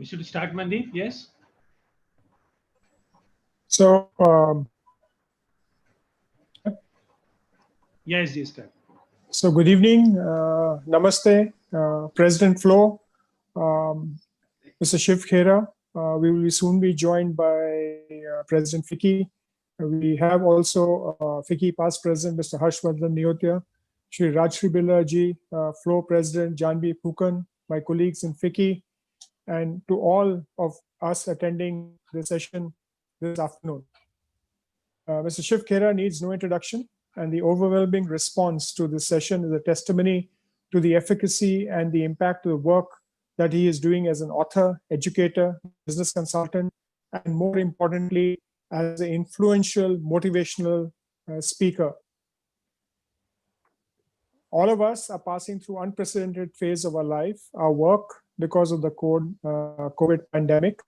We should start, Mandeep. Yes. So, Yes, yes, start. so good evening. Namaste, President Flo, Mr. Shiv Khera. We will soon be joined by President FICCI. We have also FICCI past President, Mr. Harshvardhan Neotia, Shri Rajshri Birla ji, Flo President Janvi Phukan, my colleagues in FICCI, and to all of us attending this session this afternoon. Mr. Shiv Khera needs no introduction, and the overwhelming response to this session is a testimony to the efficacy and the impact of the work that he is doing as an author, educator, business consultant, and more importantly, as an influential, motivational speaker. All of us are passing through unprecedented phase of our life, our work, because of the COVID pandemic,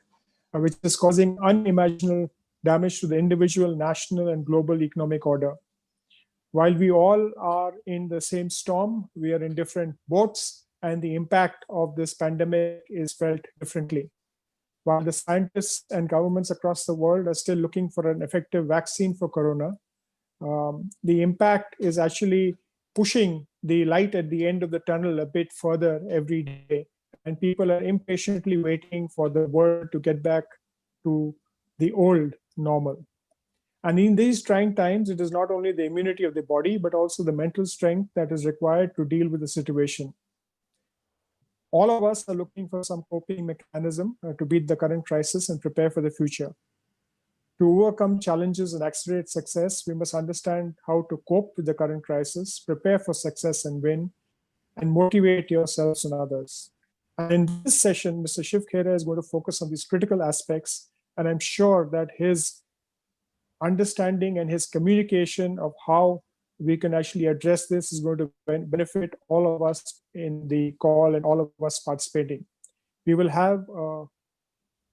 which is causing unimaginable damage to the individual, national, and global economic order. While we all are in the same storm, we are in different boats, and the impact of this pandemic is felt differently. While the scientists and governments across the world are still looking for an effective vaccine for corona, the impact is actually pushing the light at the end of the tunnel a bit further every day. And people are impatiently waiting for the world to get back to the old normal. And in these trying times, it is not only the immunity of the body, but also the mental strength that is required to deal with the situation. All of us are looking for some coping mechanism to beat the current crisis and prepare for the future. To overcome challenges and accelerate success, we must understand how to cope with the current crisis, prepare for success and win, and motivate yourselves and others. And in this session, Mr. Shiv Khera is going to focus on these critical aspects, and I'm sure that his understanding and his communication of how we can actually address this is going to benefit all of us in the call and all of us participating. We will have a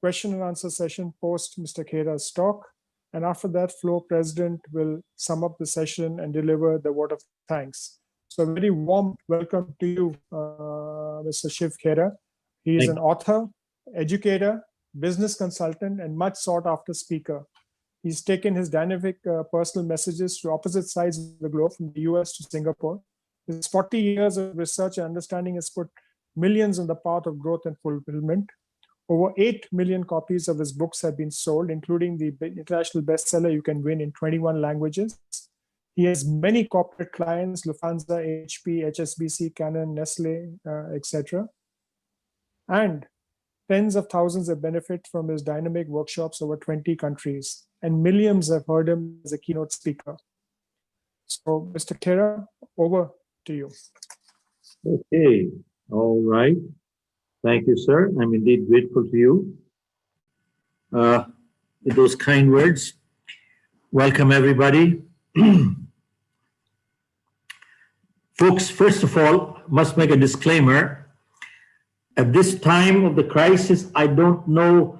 question and answer session post Mr. Khera's talk, and after that, Flo President will sum up the session and deliver the word of thanks. So a very warm welcome to you, Mr. Shiv Khera. He is an author, educator, business consultant, and much sought after speaker. He's taken his dynamic personal messages to opposite sides of the globe, from the US to Singapore. His 40 years of research and understanding has put millions on the path of growth and fulfillment. Over 8 million copies of his books have been sold, including the international bestseller You Can Win in 21 languages. He has many corporate clients, Lufthansa, HP, HSBC, Canon, Nestle, etc. And tens of thousands have benefited from his dynamic workshops over 20 countries, and millions have heard him as a keynote speaker. So, Mr. Khera, over to you. Okay, all right. Thank you, sir. I'm indeed grateful to you with those kind words. Welcome, everybody. Folks, first of all, must make a disclaimer. At this time of the crisis, I don't know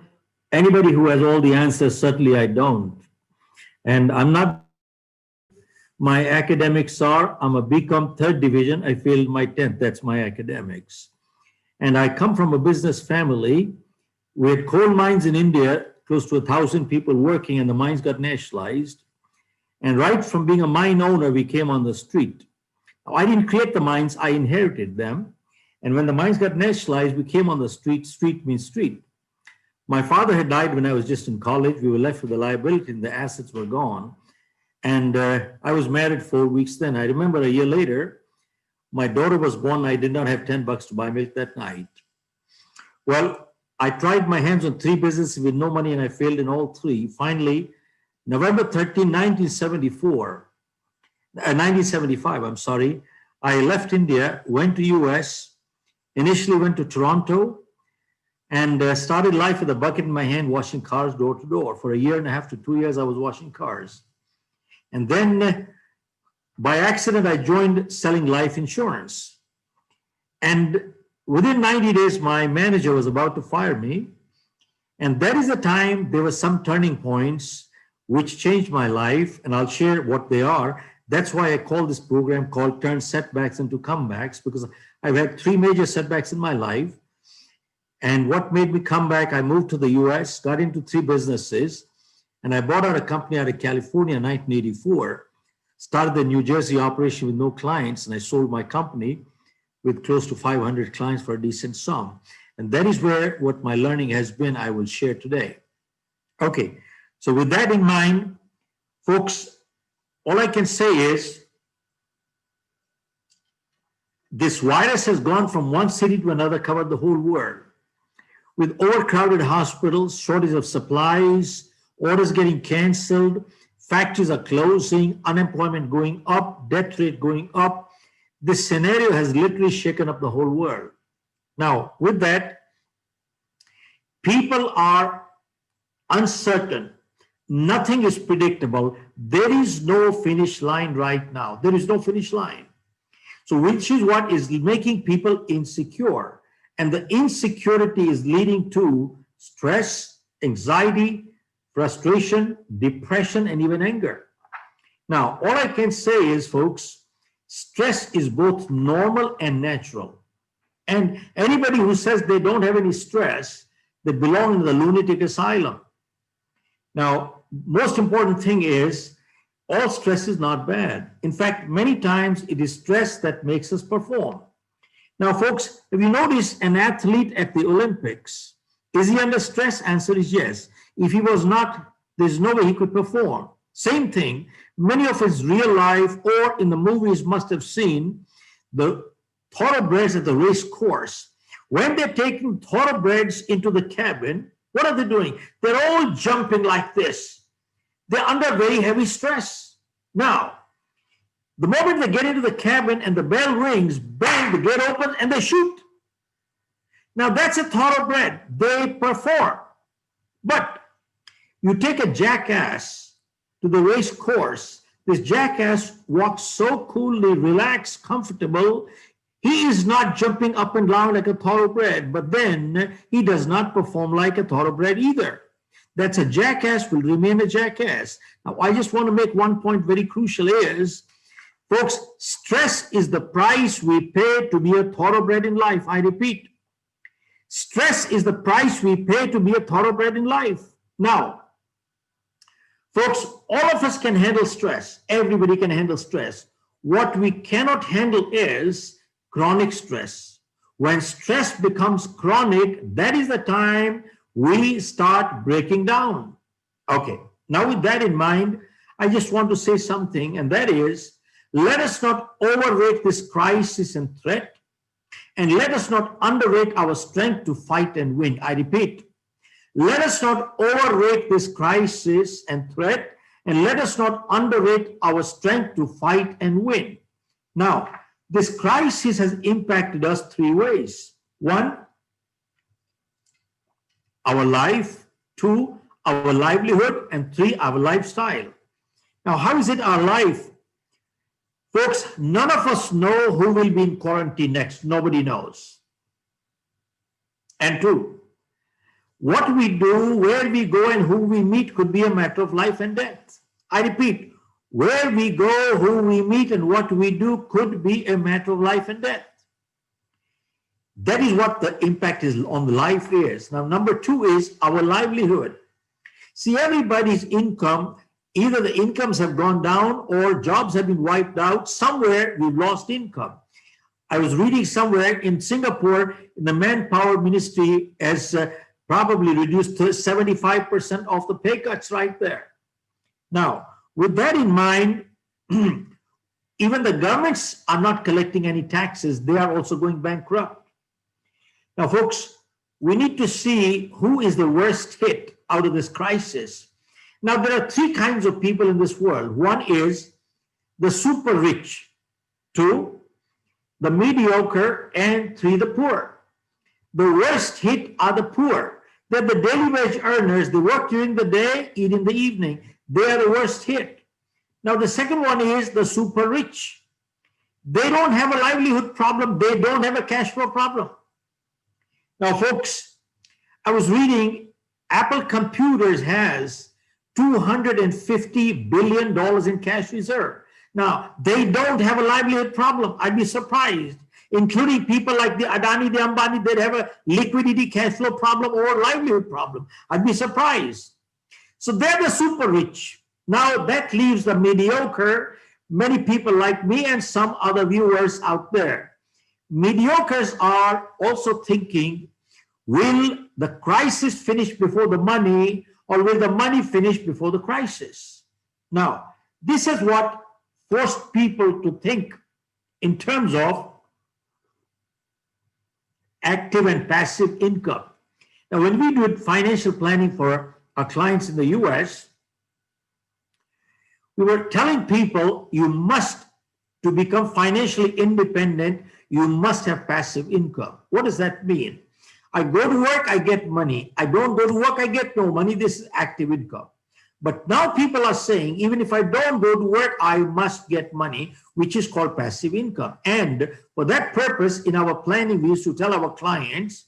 anybody who has all the answers. Certainly I don't. And I'm not, my academics are, I'm a BCom 3rd division. I failed my 10th, that's my academics. And I come from a business family. We had coal mines in India, close to 1,000 people working, and the mines got nationalized. And right from being a mine owner, we came on the street. Now, I didn't create the mines, I inherited them. And when the mines got nationalized, we came on the street. Street means street. My father had died when I was just in college. We were left with the liability and the assets were gone. And I was married 4 weeks then. I remember a year later, my daughter was born. I did not have $10 to buy milk that night. Well, I tried my hands on 3 businesses with no money and I failed in all 3. Finally, November 13, 1975, I'm sorry, I left India, went to US, initially went to Toronto, and started life with a bucket in my hand, washing cars door to door. For a year and a half to 2 years, I was washing cars. And then by accident, I joined selling life insurance. And within 90 days, my manager was about to fire me. And that is the time there were some turning points which changed my life, and I'll share what they are. That's why I call this program called Turn Setbacks into Comebacks, because I've had 3 major setbacks in my life. And what made me come back, I moved to the US, got into 3 businesses, and I bought out a company out of California in 1984, started the New Jersey operation with no clients, and I sold my company with close to 500 clients for a decent sum. And that is where what my learning has been, I will share today. Okay, so with that in mind, folks, all I can say is this virus has gone from one city to another, covered the whole world. With overcrowded hospitals, shortage of supplies, orders getting canceled, factories are closing, unemployment going up, debt rate going up. This scenario has literally shaken up the whole world. Now, with that, people are uncertain. Nothing is predictable. There is no finish line right now. There is no finish line. So which is what is making people insecure. And the insecurity is leading to stress, anxiety, frustration, depression, and even anger. Now, all I can say is, folks, stress is both normal and natural. And anybody who says they don't have any stress, they belong in the lunatic asylum. Now, most important thing is, all stress is not bad. In fact, many times it is stress that makes us perform. Now, folks, if you notice an athlete at the Olympics, is he under stress? Answer is yes. If he was not, there's no way he could perform. Same thing, many of his real life or in the movies must have seen the thoroughbreds at the race course. When they're taking thoroughbreds into the cabin, what are they doing? They're all jumping like this. They're under very heavy stress. Now, the moment they get into the cabin and the bell rings, bang, the gate opens and they shoot. Now that's a thoroughbred. They perform. But you take a jackass to the race course. This jackass walks so coolly, relaxed, comfortable. He is not jumping up and down like a thoroughbred, but then he does not perform like a thoroughbred either. That's a jackass, will remain a jackass. Now, I just want to make one point very crucial is, folks, stress is the price we pay to be a thoroughbred in life. I repeat, stress is the price we pay to be a thoroughbred in life. Now, folks, all of us can handle stress. Everybody can handle stress. What we cannot handle is chronic stress. When stress becomes chronic, that is the time we start breaking down. Okay, now with that in mind, I just want to say something, and that is, let us not overrate this crisis and threat, and let us not underrate our strength to fight and win. I repeat, let us not overrate this crisis and threat, and let us not underrate our strength to fight and win. Now, this crisis has impacted us 3 ways. 1, our life. 2, our livelihood. And 3, our lifestyle. Now, how is it our life? Folks, none of us know who will be in quarantine next. Nobody knows. And 2, what we do, where we go, and who we meet could be a matter of life and death. I repeat, where we go, who we meet, and what we do could be a matter of life and death. That is what the impact is on the life is. Now, number 2 is our livelihood. See, everybody's income, either the incomes have gone down or jobs have been wiped out. Somewhere we've lost income. I was reading somewhere in Singapore, the manpower ministry has probably reduced 75% of the pay cuts right there. Now, with that in mind, even the governments are not collecting any taxes. They are also going bankrupt. Now, folks, we need to see who is the worst hit out of this crisis. Now, there are 3 kinds of people in this world. 1 is the super rich, 2, the mediocre, and 3, the poor. The worst hit are the poor. They're the daily wage earners. They work during the day, eat in the evening. They are the worst hit. Now, the second one is the super rich. They don't have a livelihood problem. They don't have a cash flow problem. Now, folks, I was reading Apple Computers has $250 billion in cash reserve. Now, they don't have a livelihood problem. I'd be surprised including people like the Adani, the Ambani, they'd have a liquidity cash flow problem or livelihood problem. I'd be surprised. So they're the super rich. Now that leaves the mediocre, many people like me and some other viewers out there. Mediocres are also thinking, will the crisis finish before the money, or will the money finish before the crisis? Now, this is what forced people to think in terms of active and passive income. Now, when we do financial planning for our clients in the US, we were telling people, you must, to become financially independent, you must have passive income. What does that mean? I go to work, I get money. I don't go to work, I get no money. This is active income. But now people are saying, even if I don't go to work, I must get money, which is called passive income. And for that purpose, in our planning, we used to tell our clients,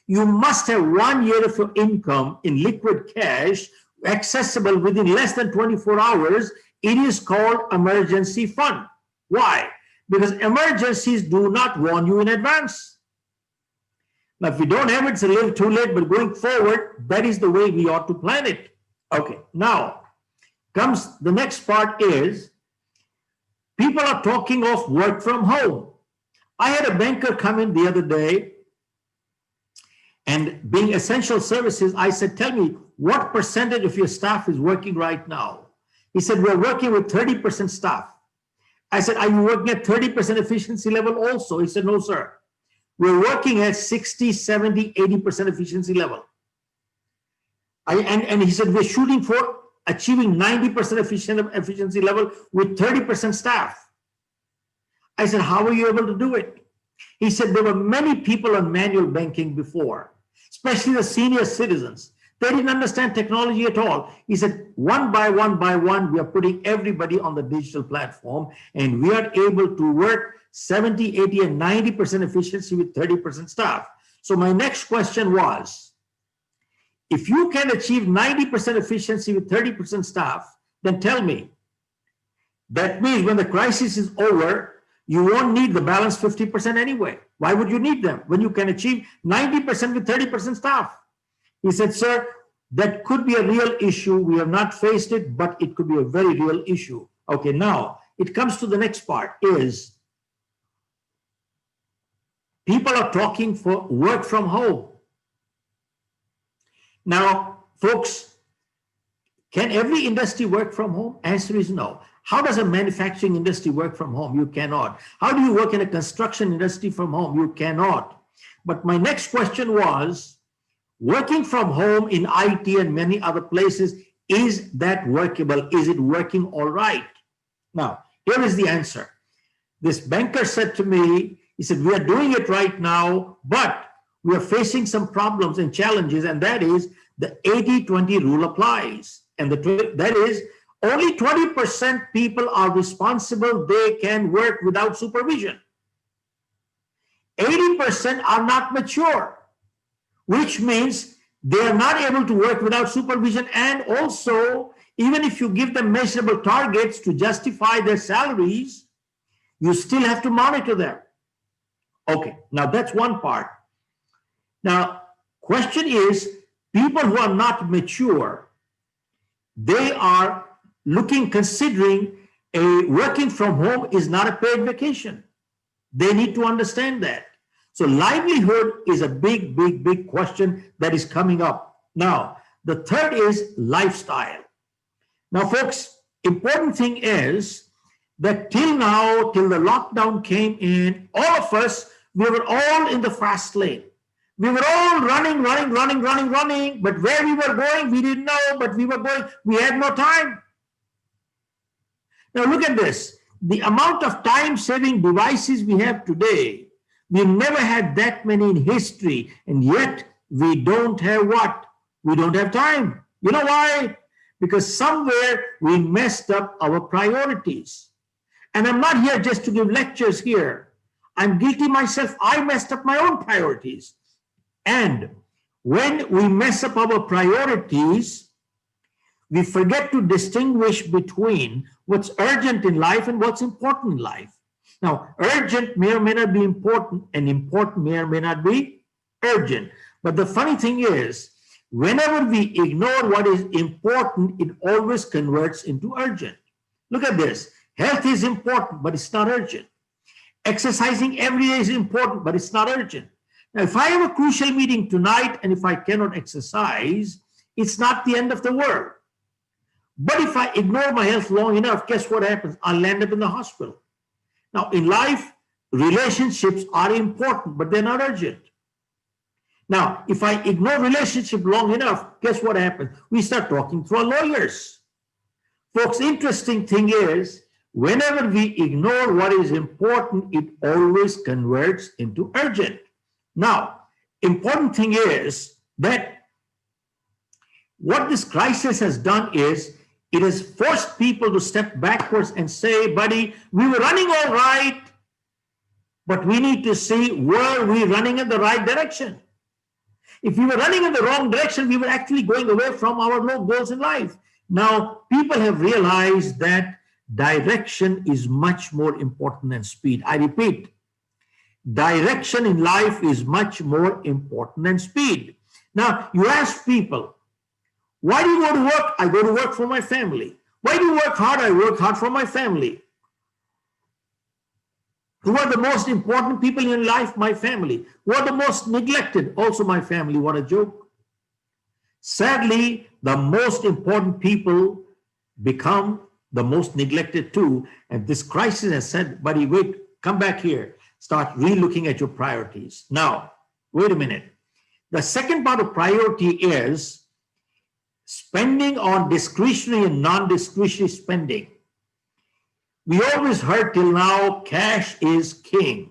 you must have 1 year of your income in liquid cash accessible within less than 24 hours. It is called emergency fund. Why? Because emergencies do not warn you in advance. Now, if we don't have it, it's a little too late, but going forward, that is the way we ought to plan it. Okay, now comes the next part is people are talking of work from home. I had a banker come in the other day, and being essential services, I said, tell me, what percentage of your staff is working right now? He said, we're working with 30% staff. I said, are you working at 30% efficiency level also? He said, no, sir. We're working at 60, 70, 80% efficiency level. And he said, we're shooting for achieving 90% efficiency level with 30% staff. I said, how were you able to do it? He said, there were many people on manual banking before, especially the senior citizens. They didn't understand technology at all. He said, one by one, we are putting everybody on the digital platform, and we are able to work 70, 80, and 90% efficiency with 30% staff. So my next question was, if you can achieve 90% efficiency with 30% staff, then tell me, that means when the crisis is over, you won't need the balance 50% anyway. Why would you need them when you can achieve 90% with 30% staff? He said, sir, that could be a real issue. We have not faced it, but it could be a very real issue. Okay, now it comes to the next part is, people are talking for work from home. Now, folks, can every industry work from home? Answer is no. How does a manufacturing industry work from home? You cannot. How do you work in a construction industry from home? You cannot. But my next question was, working from home in IT and many other places, is that workable? Is it working all right? Now, here is the answer. This banker said to me, he said, we are doing it right now, but we are facing some problems and challenges, and that is the 80-20 rule applies. And that is only 20% people are responsible. They can work without supervision. 80% are not mature, which means they are not able to work without supervision. And also, even if you give them measurable targets to justify their salaries, you still have to monitor them. Okay, now that's one part. Now, question is, people who are not mature, they are considering a working from home is not a paid vacation. They need to understand that. So livelihood is a big, big, big question that is coming up. Now, the third is lifestyle. Now, folks, important thing is that till now, till the lockdown came in, all of us, we were all in the fast lane. We were all running, but where we were going, we didn't know, but we were going, we had no time. Now look at this. The amount of time-saving devices we have today, we've never had that many in history, and yet we don't have what? We don't have time. You know why? Because somewhere we messed up our priorities. And I'm not here just to give lectures here. I'm guilty myself. I messed up my own priorities. And when we mess up our priorities, we forget to distinguish between what's urgent in life and what's important in life. Now, urgent may or may not be important, and important may or may not be urgent. But the funny thing is, whenever we ignore what is important, it always converts into urgent. Look at this. Health is important, but it's not urgent. Exercising every day is important, but it's not urgent. Now, if I have a crucial meeting tonight and if I cannot exercise, it's not the end of the world. But if I ignore my health long enough, guess what happens? I'll land up in the hospital. Now, in life, relationships are important, but they're not urgent. Now, if I ignore relationship long enough, guess what happens? We start talking to our lawyers. Folks, interesting thing is, whenever we ignore what is important, it always converts into urgent. Now, important thing is that what this crisis has done is, it has forced people to step backwards and say, buddy, we were running all right, but we need to see, were we running in the right direction? If we were running in the wrong direction, we were actually going away from our goals in life. Now, people have realized that direction is much more important than speed. I repeat, direction in life is much more important than speed. Now, you ask people, why do you go to work? I go to work for my family. Why do you work hard? I work hard for my family. Who are the most important people in life? My family. Who are the most neglected? Also my family. What a joke. Sadly, the most important people become the most neglected too. And this crisis has said, buddy, wait, come back here. Start re-looking at your priorities. Now, wait a minute. The second part of priority is spending on discretionary and non-discretionary spending. We always heard till now, cash is king.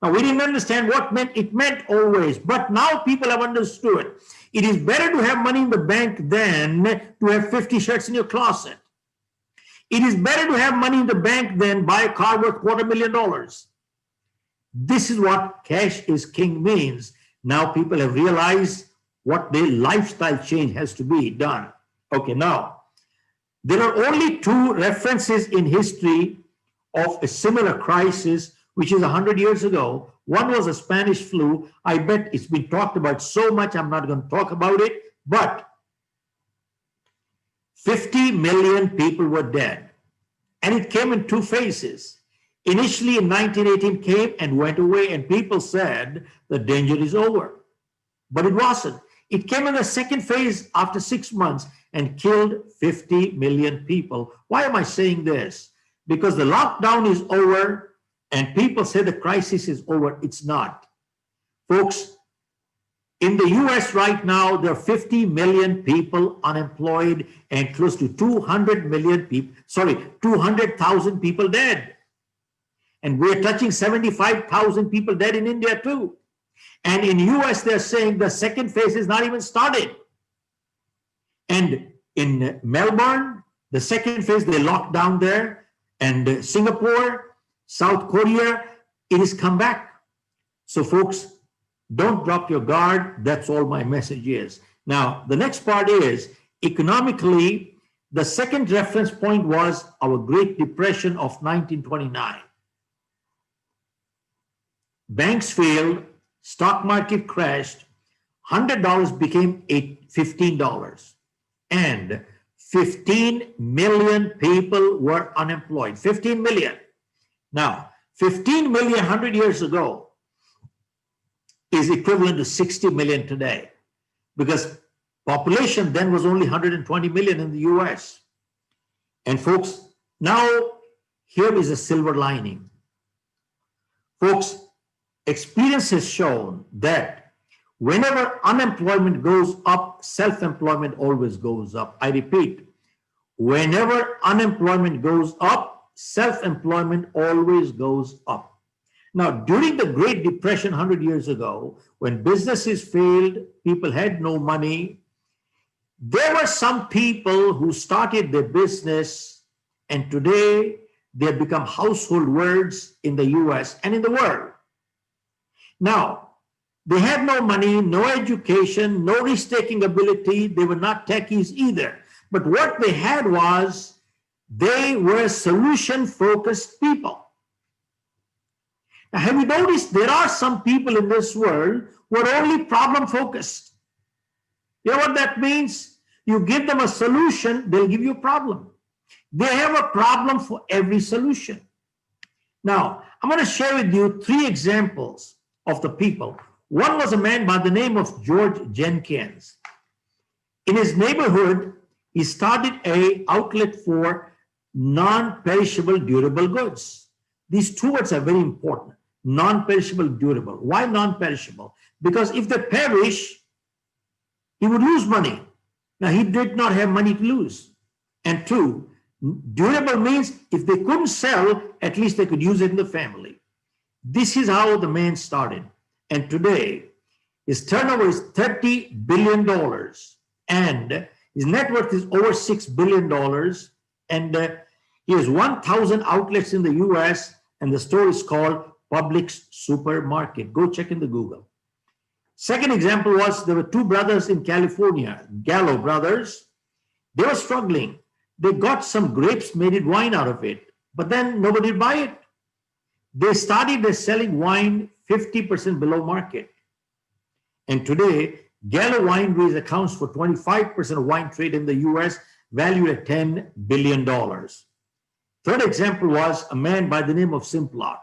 Now, we didn't understand what it meant always, but now people have understood. It is better to have money in the bank than to have 50 shirts in your closet. It is better to have money in the bank than buy a car worth $250,000. This is what cash is king means. Now people have realized what their lifestyle change has to be done. Okay, now, there are only two references in history of a similar crisis, which is 100 years ago. One was a Spanish flu. I bet it's been talked about so much, I'm not going to talk about it, but 50 million people were dead. And it came in two phases. Initially in 1918 came and went away, and people said the danger is over. But it wasn't. It came in the second phase after 6 months and killed 50 million people. Why am I saying this? Because the lockdown is over and people say the crisis is over. It's not. Folks, in the US right now, there are 50 million people unemployed and close to 200,000 people dead. And we're touching 75,000 people dead in India too. And in US, they're saying the second phase is not even started. And in Melbourne, the second phase, they locked down there. And Singapore, South Korea, it has come back. So folks, don't drop your guard. That's all my message is. Now, the next part is, economically, the second reference point was our Great Depression of 1929. Banks failed. Stock market crashed, $100 became $15, and 15 million people were unemployed. 15 million. Now, 15 million 100 years ago is equivalent to 60 million today, because population then was only 120 million in the US. And folks, now here is a silver lining. Folks, experience has shown that whenever unemployment goes up, self-employment always goes up. I repeat, whenever unemployment goes up, self-employment always goes up. Now, during the Great Depression 100 years ago, when businesses failed, people had no money, there were some people who started their business, and today they have become household words in the US and in the world. Now, they had no money, no education, no risk-taking ability. They were not techies either. But what they had was, they were solution-focused people. Now, have you noticed there are some people in this world who are only problem focused? You know what that means? You give them a solution, they'll give you a problem. They have a problem for every solution. Now, I'm going to share with you 3 examples of the people. One was a man by the name of George Jenkins. In his neighborhood, he started an outlet for non-perishable durable goods. These 2 words are very important. Non-perishable durable. Why non-perishable? Because if they perish, he would lose money. Now, he did not have money to lose. And 2, durable means if they couldn't sell, at least they could use it in the family. This is how the man started. And today, his turnover is $30 billion. And his net worth is over $6 billion. And he has 1,000 outlets in the US. And the store is called Publix Supermarket. Go check in the Google. Second example was there were 2 brothers in California, Gallo brothers. They were struggling. They got some grapes, made wine out of it, but then nobody would buy it. They started selling wine 50% below market. And today, Gallo Wineries accounts for 25% of wine trade in the US, valued at $10 billion. Third example was a man by the name of Simplot.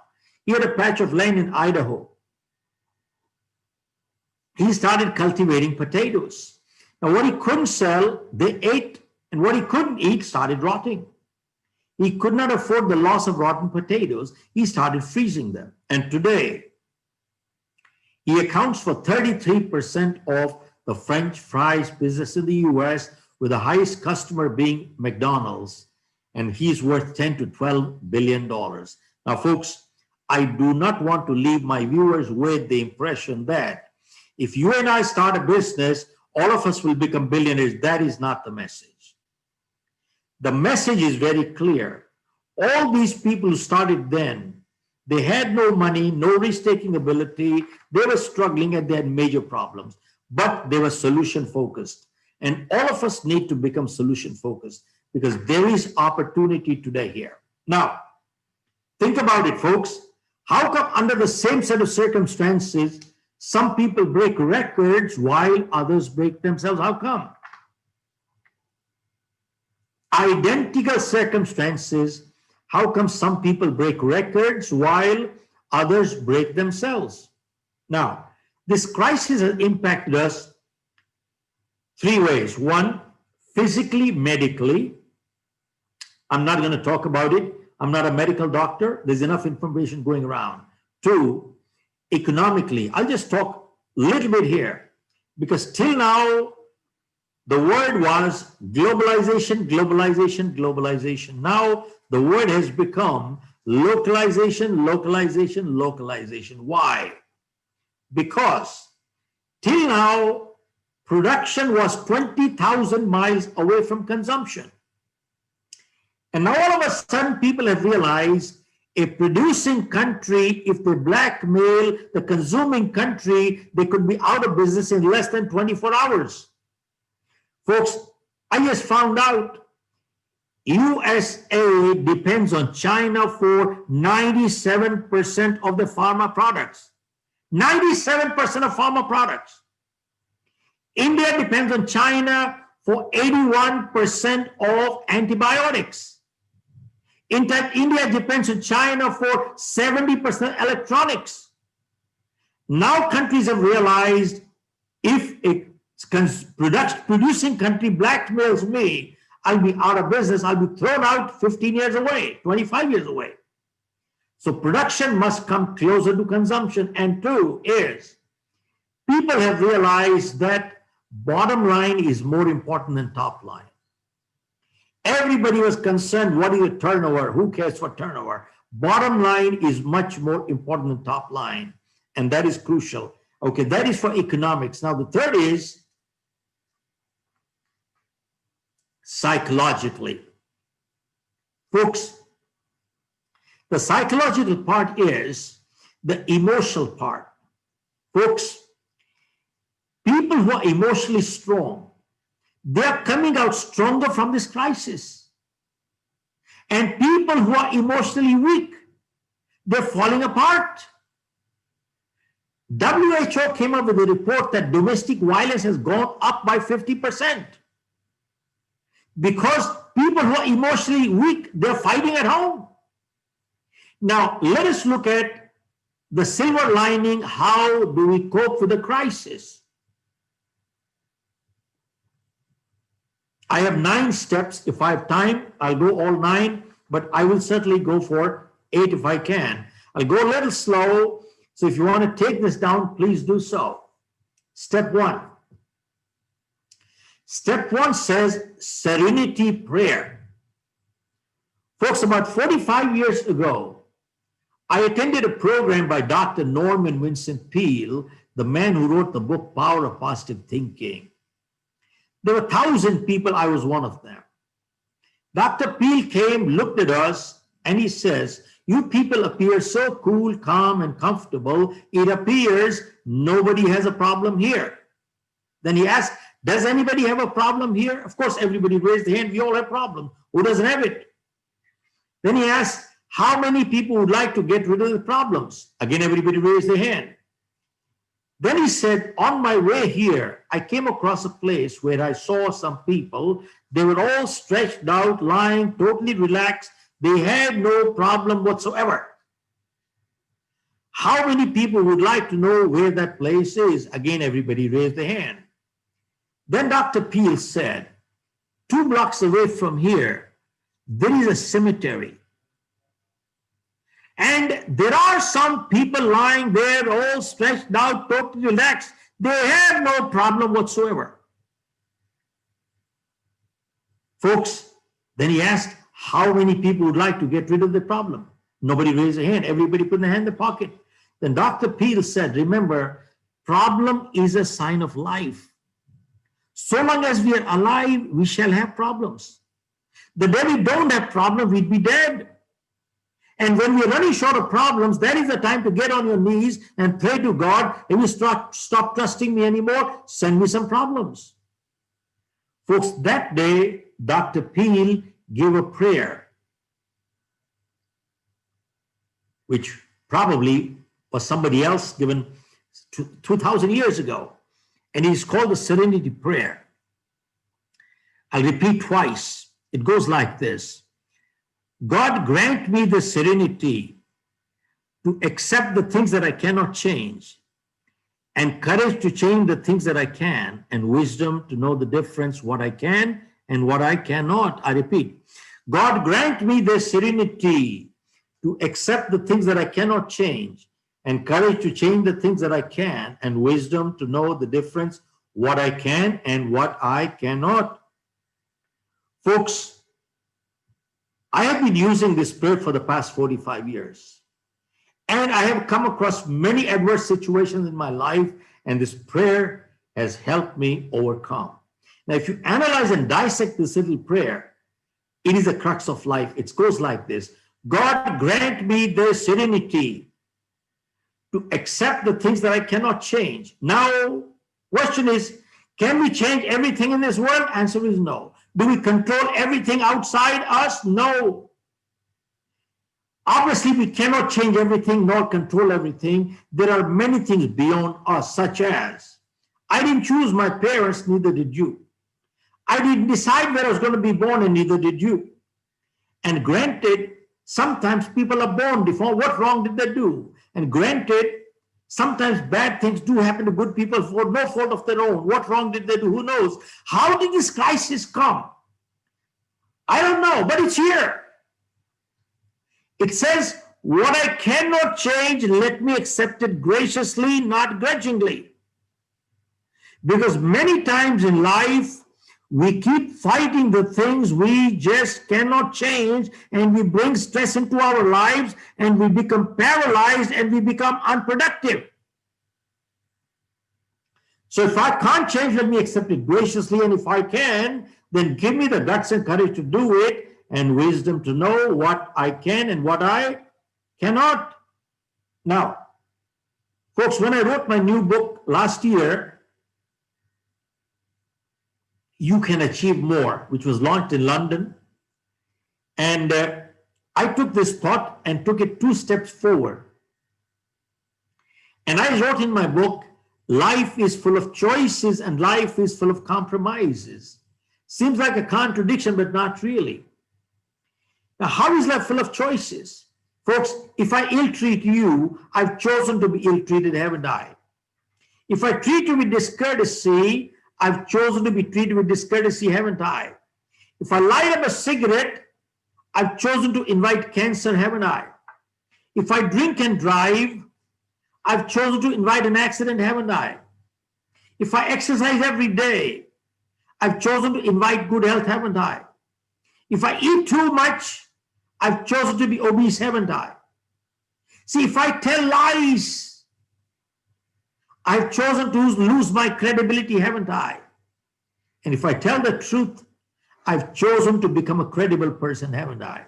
He had a patch of land in Idaho. He started cultivating potatoes. Now, what he couldn't sell, they ate, and what he couldn't eat started rotting. He could not afford the loss of rotten potatoes. He started freezing them. And today, he accounts for 33% of the French fries business in the US, with the highest customer being McDonald's. And he's worth $10 to $12 billion. Now, folks, I do not want to leave my viewers with the impression that if you and I start a business, all of us will become billionaires. That is not the message. The message is very clear. All these people who started then, they had no money, no risk-taking ability. They were struggling and they had major problems, but they were solution-focused. And all of us need to become solution-focused because there is opportunity today here. Now, think about it, folks. How come under the same set of circumstances, some people break records while others break themselves? How come? Identical circumstances, how come some people break records while others break themselves? Now, this crisis has impacted us 3 ways. 1, physically, medically. I'm not going to talk about it. I'm not a medical doctor. There's enough information going around. 2, economically. I'll just talk a little bit here because till now, the word was globalization, globalization, globalization. Now the word has become localization, localization, localization. Why? Because till now, production was 20,000 miles away from consumption. And now all of a sudden people have realized a producing country, if they blackmail the consuming country, they could be out of business in less than 24 hours. Folks, I just found out USA depends on China for 97% of the pharma products. 97% of pharma products. India depends on China for 81% of antibiotics. In fact, India depends on China for 70% electronics. Now countries have realized if a producing country blackmails me, I'll be out of business. I'll be thrown out 15 years away, 25 years away. So production must come closer to consumption. And 2 is people have realized that bottom line is more important than top line. Everybody was concerned, what is the turnover? Who cares for turnover? Bottom line is much more important than top line. And that is crucial. Okay, that is for economics. Now the third is psychologically. Folks, the psychological part is the emotional part. Folks, people who are emotionally strong, they are coming out stronger from this crisis. And people who are emotionally weak, they're falling apart. WHO came up with a report that domestic violence has gone up by 50% because people who are emotionally weak, they're fighting at home. Now, let us look at the silver lining. How do we cope with the crisis? I have 9 steps. If I have time, I'll go all 9, but I will certainly go for 8 if I can. I'll go a little slow. So if you want to take this down, please do so. Step 1. Step 1 says serenity prayer. Folks, about 45 years ago, I attended a program by Dr. Norman Vincent Peale, the man who wrote the book Power of Positive Thinking. There were 1,000 people. I was one of them. Dr. Peale came, looked at us, and he says, "You people appear so cool, calm, and comfortable. It appears nobody has a problem here." Then he asked, "Does anybody have a problem here?" Of course, everybody raised their hand. We all have problems. Who doesn't have it? Then he asked, "How many people would like to get rid of the problems?" Again, everybody raised their hand. Then he said, "On my way here, I came across a place where I saw some people. They were all stretched out, lying, totally relaxed. They had no problem whatsoever. How many people would like to know where that place is?" Again, everybody raised their hand. Then Dr. Peale said, 2 blocks away from here, there is a cemetery. And there are some people lying there, all stretched out, totally relaxed. They have no problem whatsoever. Folks, then he asked, how many people would like to get rid of the problem? Nobody raised a hand. Everybody put their hand in their pocket. Then Dr. Peale said, remember, problem is a sign of life. So long as we are alive, we shall have problems. The day we don't have problems, we'd be dead. And when we're running short of problems, that is the time to get on your knees and pray to God. If you stop trusting me anymore, send me some problems. Folks, that day, Dr. Peale gave a prayer, which probably was somebody else given 2,000 years ago. And it's called the Serenity Prayer. I'll repeat twice. It goes like this. God, grant me the serenity to accept the things that I cannot change, and courage to change the things that I can, and wisdom to know the difference, what I can and what I cannot. I repeat, God, grant me the serenity to accept the things that I cannot change, and courage to change the things that I can, and wisdom to know the difference, what I can and what I cannot. Folks, I have been using this prayer for the past 45 years. And I have come across many adverse situations in my life, and this prayer has helped me overcome. Now, if you analyze and dissect this little prayer, it is the crux of life. It goes like this. God, grant me the serenity to accept the things that I cannot change. Now, question is, can we change everything in this world? Answer is no. Do we control everything outside us? No. Obviously, we cannot change everything nor control everything. There are many things beyond us, such as, I didn't choose my parents, neither did you. I didn't decide where I was going to be born, and neither did you. And granted, sometimes people are born deformed. What wrong did they do? And granted, sometimes bad things do happen to good people for no fault of their own. What wrong did they do? Who knows? How did this crisis come? I don't know, but it's here. It says, what I cannot change, let me accept it graciously, not grudgingly. Because many times in life, we keep fighting the things we just cannot change, and we bring stress into our lives, and we become paralyzed, and we become unproductive. So if I can't change, let me accept it graciously, and if I can, then give me the guts and courage to do it, and wisdom to know what I can and what I cannot. Now, folks, when I wrote my new book last year, You Can Achieve More, which was launched in London, and I took this thought and took it 2 steps forward. And I wrote in my book, life is full of choices and life is full of compromises. Seems like a contradiction, but not really. Now, how is life full of choices? Folks, if I ill-treat you, I've chosen to be ill-treated, haven't I? If I treat you with discourtesy, I've chosen to be treated with discourtesy, haven't I? If I light up a cigarette, I've chosen to invite cancer, haven't I? If I drink and drive, I've chosen to invite an accident, haven't I? If I exercise every day, I've chosen to invite good health, haven't I? If I eat too much, I've chosen to be obese, haven't I? See, if I tell lies, I've chosen to lose my credibility, haven't I? And if I tell the truth, I've chosen to become a credible person, haven't I?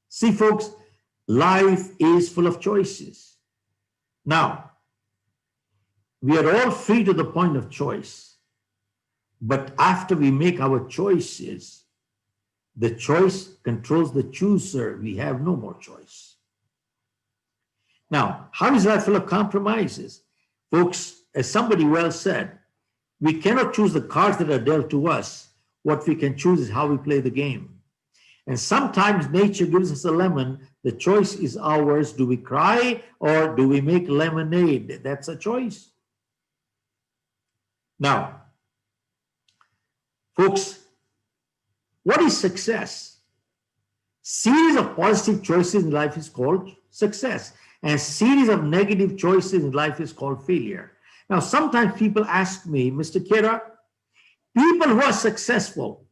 See, folks, life is full of choices. Now, we are all free to the point of choice. But after we make our choices, the choice controls the chooser. We have no more choice. Now, how is life full of compromises? Folks, as somebody well said, we cannot choose the cards that are dealt to us. What we can choose is how we play the game. And sometimes nature gives us a lemon. The choice is ours. Do we cry or do we make lemonade? That's a choice. Now, folks, what is success? Series of positive choices in life is called success. And series of negative choices in life is called failure. Now, sometimes people ask me, Mr. Khera, people who are successful,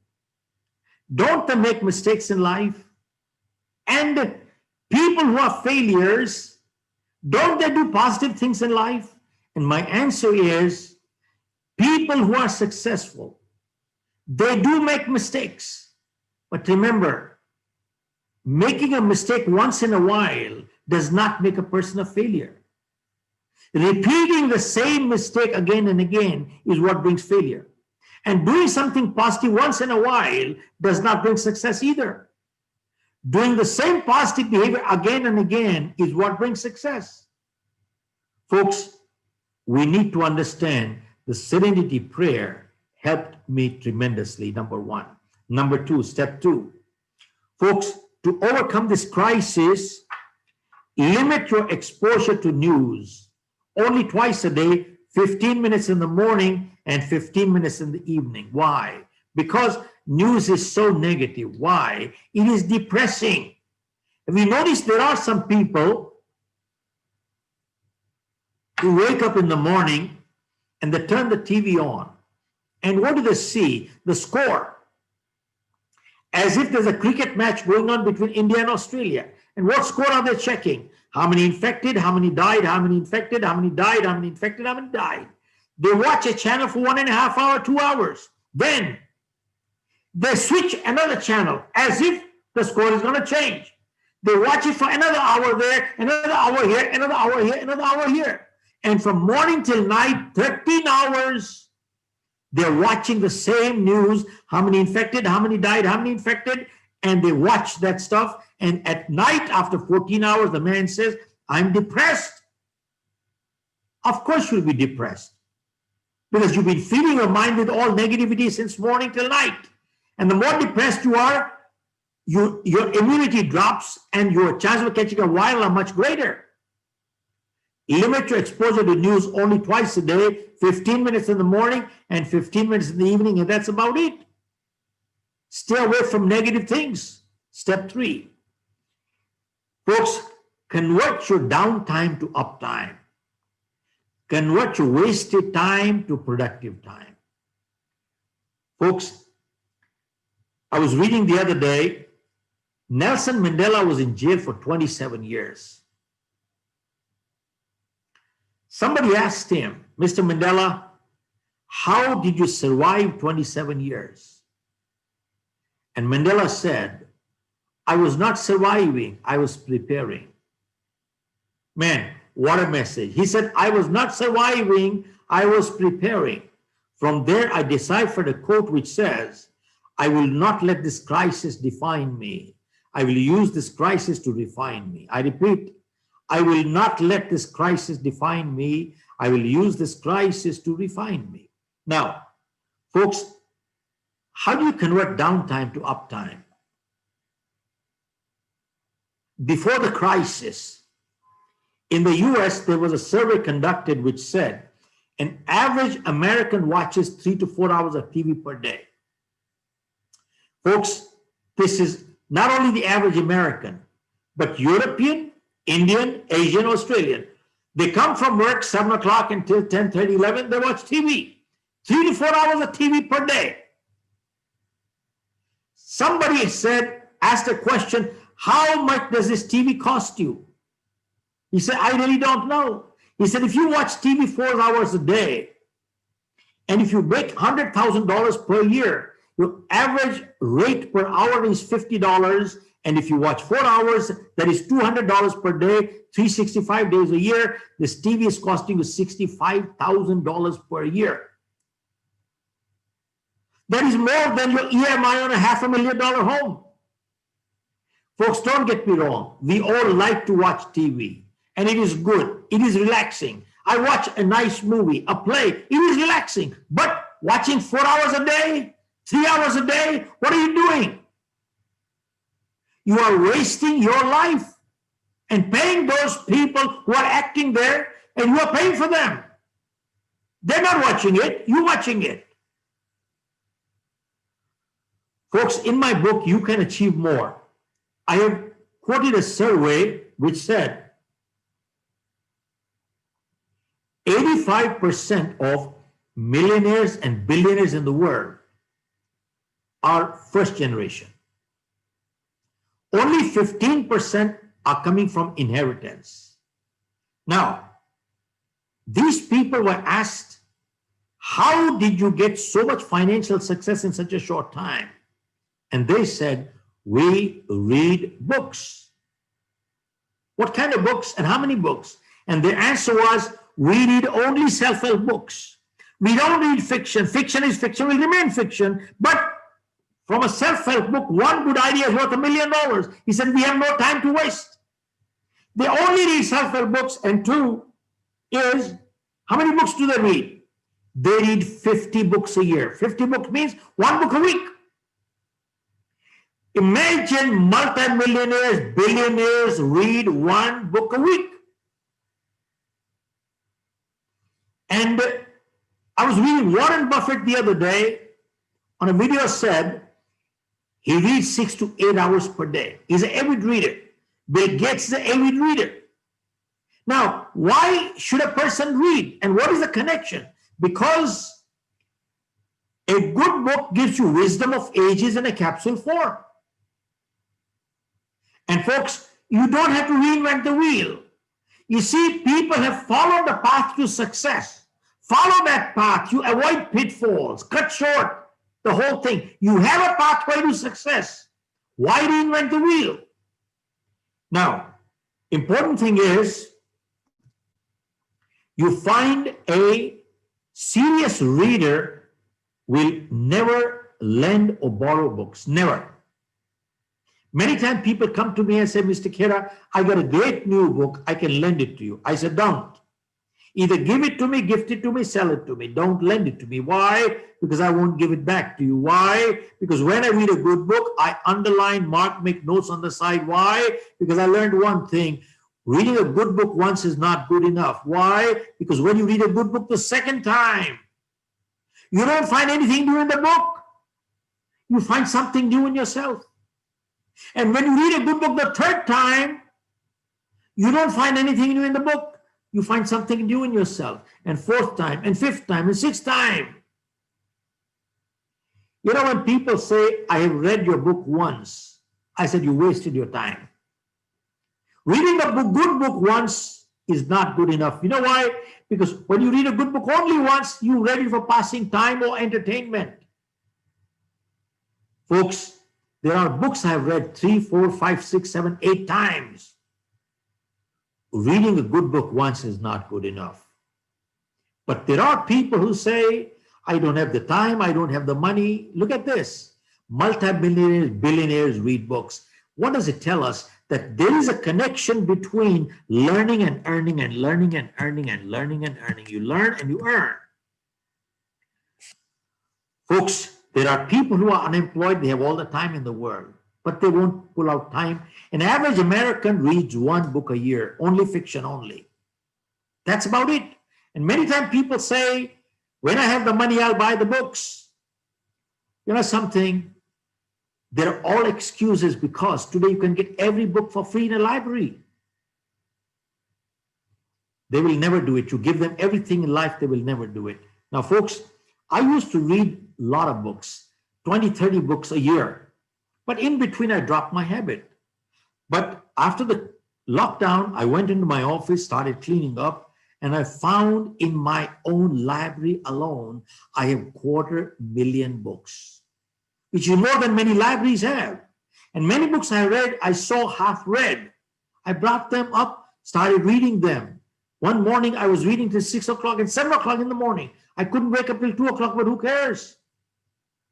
don't they make mistakes in life? And people who are failures, don't they do positive things in life? And my answer is, people who are successful, they do make mistakes. But remember, making a mistake once in a while does not make a person a failure. Repeating the same mistake again and again is what brings failure. And doing something positive once in a while does not bring success either. Doing the same positive behavior again and again is what brings success. Folks, we need to understand the serenity prayer helped me tremendously, number one. Number two, step two. Folks, to overcome this crisis, limit your exposure to news. Only twice a day, 15 minutes in the morning and 15 minutes in the evening. Why? Because news is so negative. Why? It is depressing. We notice there are some people who wake up in the morning and they turn the TV on. And what do they see? The score. As if there's a cricket match going on between India and Australia. And what score are they checking? How many infected, how many died, how many infected, how many died, how many infected, how many died. They watch a channel for 1.5 hours, 2 hours. Then they switch another channel as if the score is going to change. They watch it for another hour there, another hour here, another hour here, another hour here. And from morning till night, 13 hours, they're watching the same news. How many infected, how many died, how many infected. And they watch that stuff. And at night, after 14 hours, the man says, I'm depressed. Of course you'll be depressed. Because you've been feeding your mind with all negativity since morning till night. And the more depressed you are, your immunity drops and your chance of catching a virus are much greater. Limit your exposure to news only twice a day, 15 minutes in the morning and 15 minutes in the evening, and that's about it. Stay away from negative things. Step three. Folks, convert your downtime to uptime. Convert your wasted time to productive time. Folks, I was reading the other day, Nelson Mandela was in jail for 27 years. Somebody asked him, Mr. Mandela, how did you survive 27 years? And Mandela said, I was not surviving, I was preparing. Man, what a message. He said, I was not surviving, I was preparing. From there, I deciphered a quote which says, I will not let this crisis define me. I will use this crisis to refine me. I repeat, I will not let this crisis define me. I will use this crisis to refine me. Now, folks, how do you convert downtime to uptime? Before the crisis, in the US, there was a survey conducted which said an average American watches 3 to 4 hours of TV per day. Folks, this is not only the average American, but European, Indian, Asian, Australian. They come from work 7 o'clock until 10:30, 11, they watch TV. 3 to 4 hours of TV per day. Somebody asked a question, how much does this TV cost you? He said, I really don't know. He said, if you watch TV 4 hours a day, and if you make $100,000 per year, your average rate per hour is $50. And if you watch 4 hours, that is $200 per day, 365 days a year. This TV is costing you $65,000 per year. That is more than your EMI on a $500,000 home. Folks, don't get me wrong. We all like to watch TV, and it is good. It is relaxing. I watch a nice movie, a play. It is relaxing. But watching 4 hours a day, 3 hours a day, what are you doing? You are wasting your life and paying those people who are acting there, and you are paying for them. They're not watching it, you're watching it. Folks, in my book, You Can Achieve More, I have quoted a survey which said 85% of millionaires and billionaires in the world are first generation. Only 15% are coming from inheritance. Now, these people were asked, how did you get so much financial success in such a short time? And they said, we read books. What kind of books and how many books? And the answer was, we read only self-help books. We don't read fiction. Fiction is fiction, will remain fiction. But from a self-help book, one good idea is worth $1 million. He said, we have no time to waste. They only read self-help books. And two is, how many books do they read? They read 50 books a year. 50 books means one book a week. Imagine multimillionaires, billionaires read one book a week. And I was reading Warren Buffett the other day on a video said he reads 6 to 8 hours per day. He's an avid reader. Bill Gates is an avid reader. Now, why should a person read? And what is the connection? Because a good book gives you wisdom of ages in a capsule form. And folks, you don't have to reinvent the wheel. You see, people have followed the path to success. Follow that path. You avoid pitfalls, cut short the whole thing. You have a pathway to success. Why reinvent the wheel? Now, important thing is, you find a serious reader will never lend or borrow books, never. Many times people come to me and say, Mr. Khera, I got a great new book, I can lend it to you. I said, don't. Either give it to me, gift it to me, sell it to me. Don't lend it to me. Why? Because I won't give it back to you. Why? Because when I read a good book, I underline, mark, make notes on the side. Why? Because I learned one thing. Reading a good book once is not good enough. Why? Because when you read a good book the second time, you don't find anything new in the book. You find something new in yourself. And when you read a good book the third time, you don't find anything new in the book. You find something new in yourself. And fourth time, and fifth time, and sixth time. You know, when people say, I have read your book once, I said, you wasted your time. Reading a good book once is not good enough. You know why? Because when you read a good book only once, you read it for passing time or entertainment. Folks, there are books I've read 3, 4, 5, 6, 7, 8 times. Reading a good book once is not good enough. But there are people who say, I don't have the time, I don't have the money. Look at this. Multi-millionaires, billionaires read books. What does it tell us? that there is a connection between learning and earning and learning and earning and learning and earning. You learn and you earn. Folks, there are people who are unemployed. They have all the time in the world, but they won't pull out time. An average American reads one book a year, only fiction only. That's about it. And many times people say, when I have the money, I'll buy the books. You know something? They're all excuses, because today you can get every book for free in a library. They will never do it. You give them everything in life, they will never do it. Now, folks, I used to read a lot of books, 20, 30 books a year. But in between, I dropped my habit. But after the lockdown, I went into my office, started cleaning up, and I found in my own library alone, I have 250,000 books, which is more than many libraries have. And many books I read, I saw half read. I brought them up, started reading them. One morning, I was reading till 6 o'clock and 7 o'clock in the morning. I couldn't wake up till 2 o'clock, but who cares?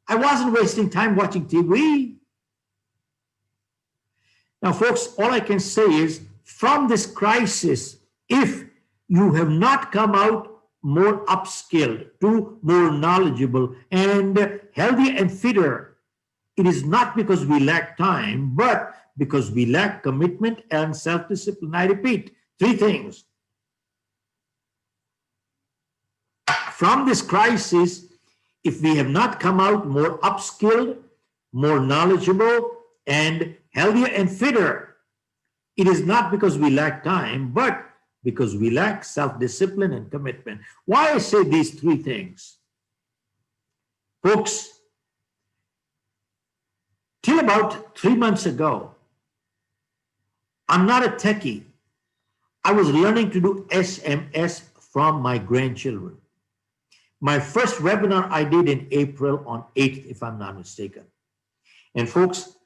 I wasn't wasting time watching TV. Now, folks, all I can say is, from this crisis, if you have not come out more upskilled, to more knowledgeable and healthier and fitter, it is not because we lack time, but because we lack commitment and self-discipline. I repeat, 3 things. From this crisis, if we have not come out more upskilled, more knowledgeable, and healthier and fitter, it is not because we lack time, but because we lack self-discipline and commitment. Why I say these 3 things? Folks, till about 3 months ago, I'm not a techie. I was learning to do SMS from my grandchildren. My first webinar I did in April on 8th, if I'm not mistaken. And folks,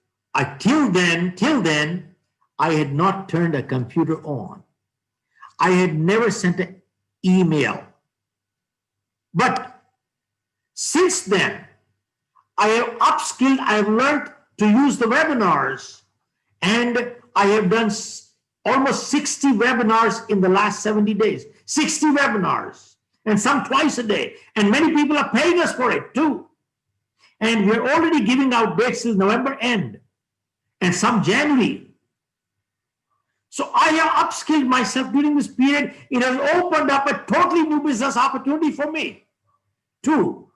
till then, I had not turned a computer on. I had never sent an email. But since then, I have upskilled, I have learned to use the webinars, and I have done almost 60 webinars in the last 70 days. 60 webinars, and some twice a day. And many people are paying us for it too. And we're already giving out dates till November end, and some January. So I have upskilled myself during this period. It has opened up a totally new business opportunity for me. 2,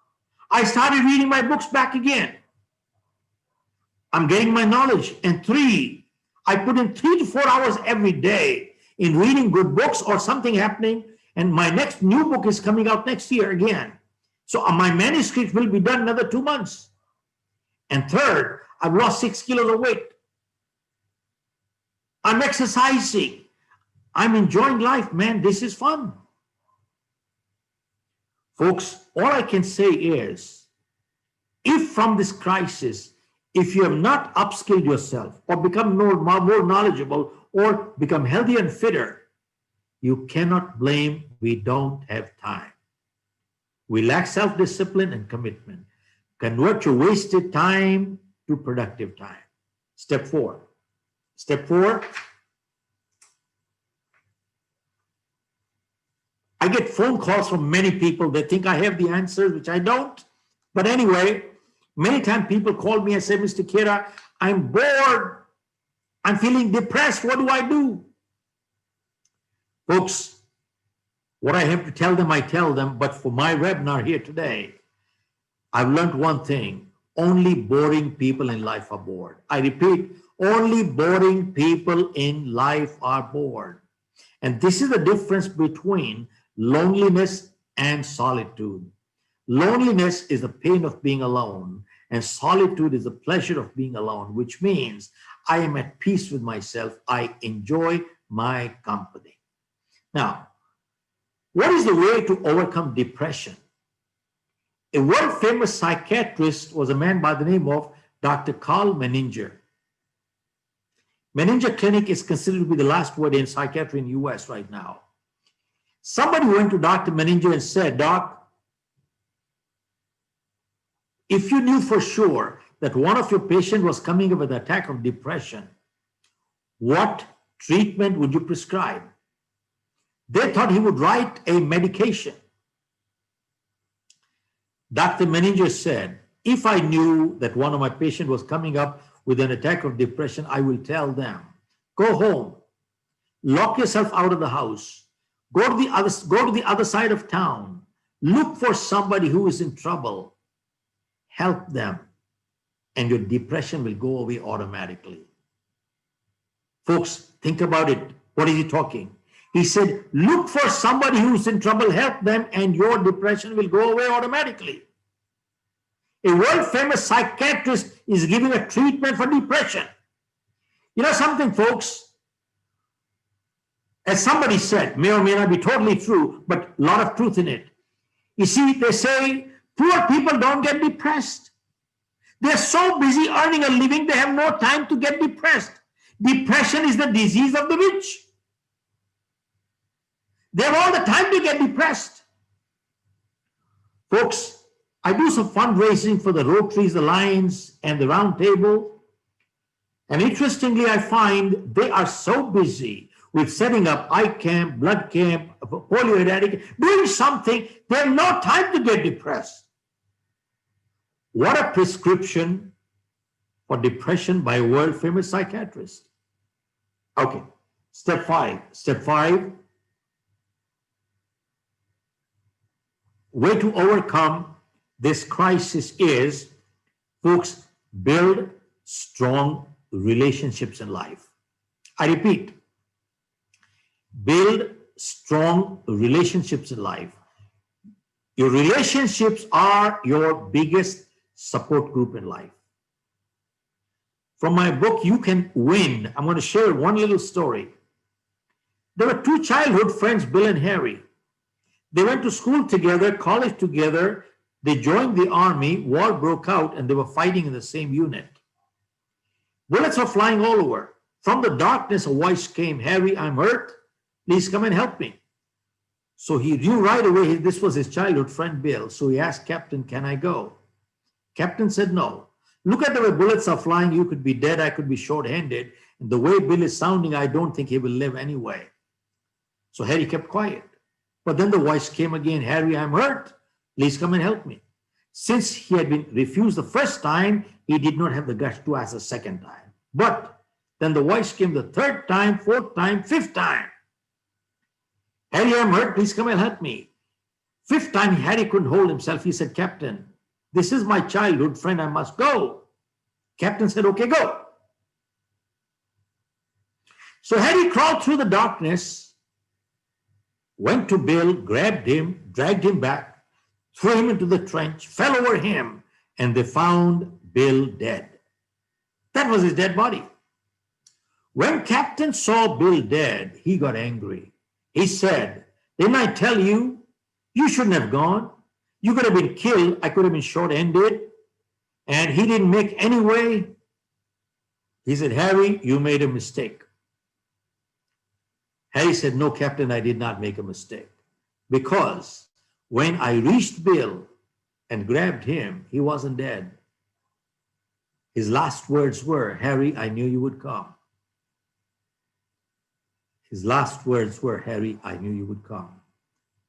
I started reading my books back again. I'm getting my knowledge. And 3, I put in 3 to 4 hours every day in reading good books or something happening. And my next new book is coming out next year again. So my manuscript will be done another 2 months. And 3rd, I've lost 6 kilos of weight. I'm exercising. I'm enjoying life, man. This is fun. Folks, all I can say is, if from this crisis, if you have not upskilled yourself or become more knowledgeable or become healthier and fitter, you cannot blame we don't have time. We lack self-discipline and commitment. Convert your wasted time to productive time. Step 4. Step 4, I get phone calls from many people. They think I have the answers, which I don't. But anyway, many times people call me and say, Mr. Khera, I'm bored. I'm feeling depressed. What do I do? Folks, what I have to tell them, I tell them. But for my webinar here today, I've learned one thing. Only boring people in life are bored. I repeat, only boring people in life are bored. And this is the difference between loneliness and solitude. Loneliness is the pain of being alone, and solitude is the pleasure of being alone, which means I am at peace with myself. I enjoy my company. Now, what is the way to overcome depression? A world famous psychiatrist was a man by the name of Dr. Carl Menninger. Menninger Clinic is considered to be the last word in psychiatry in the US right now. Somebody went to Dr. Menninger and said, Doc, if you knew for sure that one of your patients was coming up with an attack of depression, what treatment would you prescribe? They thought he would write a medication. Dr. Menninger said, if I knew that one of my patients was coming up with an attack of depression, I will tell them, go home, lock yourself out of the house, go to the other side of town, look for somebody who is in trouble, help them, and your depression will go away automatically. Folks, think about it. What is he talking? He said, look for somebody who's in trouble, help them, and your depression will go away automatically. A world-famous psychiatrist is giving a treatment for depression. You know something, folks? As somebody said, may or may not be totally true, but a lot of truth in it. You see, they say, poor people don't get depressed. They're so busy earning a living, they have no time to get depressed. Depression is the disease of the rich. They have all the time to get depressed. Folks, I do some fundraising for the Rotaries, the Lions, and the Round Table. And interestingly, I find they are so busy with setting up eye camp, blood camp, polio eradication, doing something, they have no time to get depressed. What a prescription for depression by a world-famous psychiatrist. Okay, step 5. Step 5, way to overcome this crisis is, folks, build strong relationships in life. I repeat, build strong relationships in life. Your relationships are your biggest support group in life. From my book, You Can Win, I'm going to share one little story. There were two childhood friends, Bill and Harry. They went to school together, college together. They joined the army, war broke out, and they were fighting in the same unit. Bullets were flying all over. From the darkness, a voice came, Harry, I'm hurt. Please come and help me. So he knew right away this was his childhood friend, Bill. So he asked Captain, can I go? Captain said, no. Look at the way bullets are flying. You could be dead. I could be short-handed. And the way Bill is sounding, I don't think he will live anyway. So Harry kept quiet. But then the voice came again, Harry, I'm hurt. Please come and help me. Since he had been refused the first time, he did not have the guts to ask the second time. But then the voice came the third time, fourth time, fifth time. Harry, I'm hurt. Please come and help me. Fifth time, Harry couldn't hold himself. He said, Captain, this is my childhood friend. I must go. Captain said, okay, go. So Harry crawled through the darkness, went to Bill, grabbed him, dragged him back, threw him into the trench, fell over him, and they found Bill dead. That was his dead body. When Captain saw Bill dead, he got angry. He said, didn't I tell you? You shouldn't have gone. You could have been killed. I could have been short-ended. And he didn't make any way. He said, Harry, you made a mistake. Harry said, no, Captain, I did not make a mistake. Because when I reached Bill and grabbed him, he wasn't dead. His last words were, Harry, I knew you would come. His last words were, Harry, I knew you would come.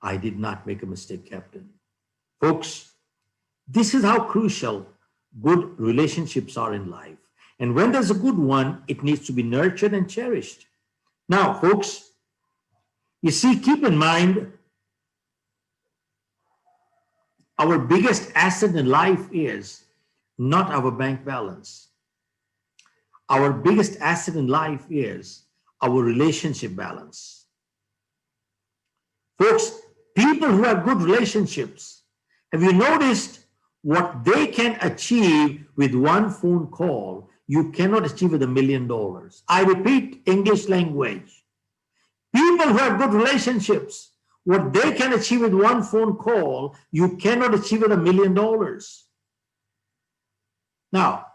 I did not make a mistake, Captain. Folks, this is how crucial good relationships are in life. And when there's a good one, it needs to be nurtured and cherished. Now, folks, you see, keep in mind, our biggest asset in life is not our bank balance. Our biggest asset in life is our relationship balance. Folks, people who have good relationships, have you noticed what they can achieve with one phone call, you cannot achieve with $1 million. I repeat, English language. People who have good relationships, what they can achieve with one phone call, you cannot achieve with $1 million. Now,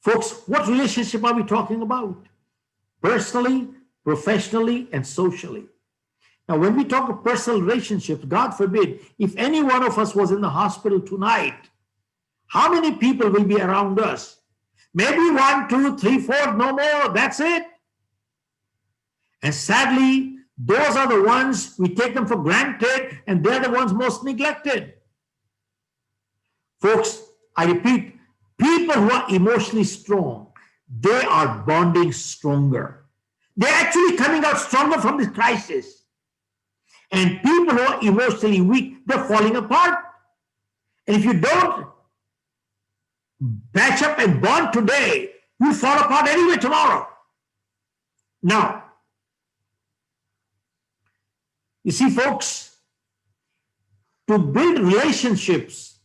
folks, what relationship are we talking about? Personally, professionally, and socially. Now, when we talk of personal relationships, God forbid, if any one of us was in the hospital tonight, how many people will be around us? Maybe 1, 2, 3, 4, no more. That's it. And sadly, those are the ones we take them for granted, and they're the ones most neglected. Folks, I repeat, people who are emotionally strong, they are bonding stronger. They're actually coming out stronger from this crisis. And people who are emotionally weak, they're falling apart. And if you don't patch up and bond today, you'll fall apart anyway tomorrow. Now, you see, folks, to build relationships,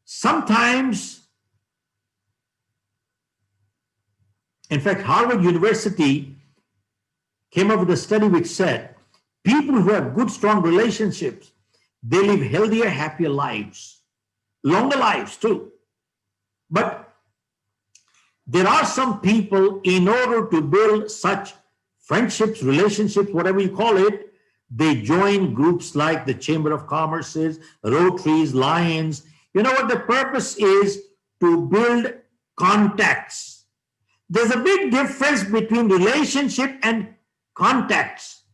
sometimes, in fact, Harvard University came up with a study which said people who have good, strong relationships, they live healthier, happier lives, longer lives too. But there are some people, in order to build such friendships, relationships, whatever you call it, they join groups like the Chamber of Commerce's, Rotaries, Lions. You know what the purpose is? To build contacts. There's a big difference between relationship and contacts.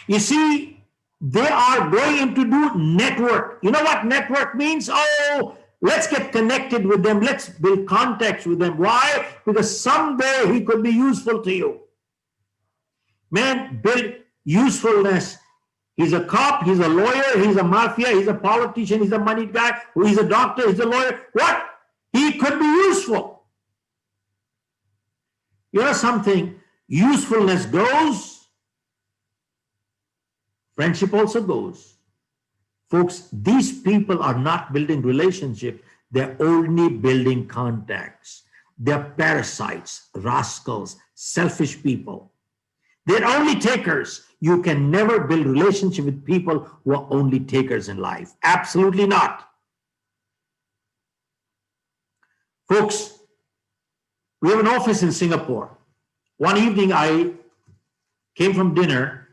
You see, they are going to do network. You know what network means? Oh, let's get connected with them. Let's build contacts with them. Why? Because someday he could be useful to you. Man, build usefulness. He's a cop, he's a lawyer, he's a mafia, he's a politician, he's a money guy, he's a doctor, he's a lawyer. What? He could be useful. You know something? Usefulness goes, friendship also goes. Folks, these people are not building relationships, they're only building contacts. They're parasites, rascals, selfish people. They're only takers. You can never build relationship with people who are only takers in life. Absolutely not. Folks, we have an office in Singapore. One evening I came from dinner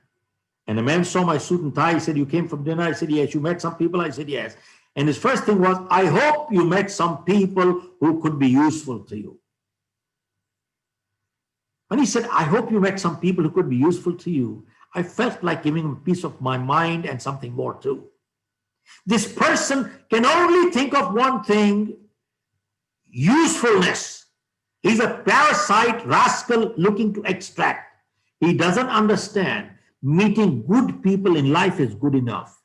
and a man saw my suit and tie. He said, "You came from dinner?" I said, "Yes." "You met some people?" I said, "Yes." And his first thing was, "I hope you met some people who could be useful to you." When he said, "I hope you met some people who could be useful to you," I felt like giving him a piece of my mind and something more too. This person can only think of one thing: usefulness. He's a parasite rascal looking to extract. He doesn't understand meeting good people in life is good enough.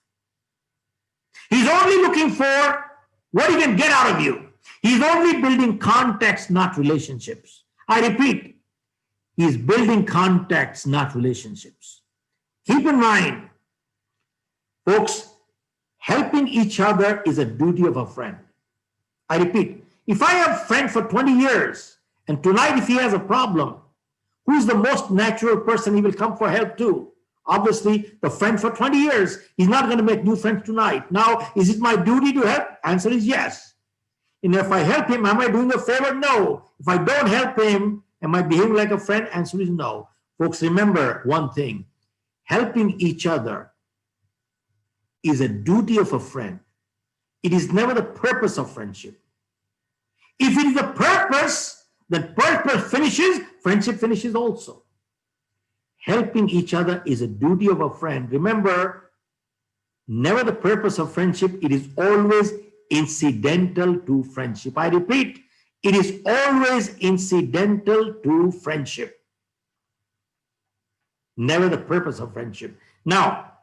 He's only looking for what he can get out of you. He's only building contacts, not relationships. I repeat, he's building contacts, not relationships. Keep in mind, folks, helping each other is a duty of a friend. I repeat, if I have a friend for 20 years, and tonight if he has a problem, who's the most natural person he will come for help to? Obviously, the friend for 20 years. He's not going to make new friends tonight. Now, is it my duty to help? Answer is yes. And if I help him, am I doing a favor? No. If I don't help him, am I behaving like a friend? Answer is no. Folks, remember one thing. Helping each other is a duty of a friend. It is never the purpose of friendship. If it is the purpose, then purpose finishes, friendship finishes also. Helping each other is a duty of a friend. Remember, never the purpose of friendship. It is always incidental to friendship. I repeat, it is always incidental to friendship. Never the purpose of friendship. Now,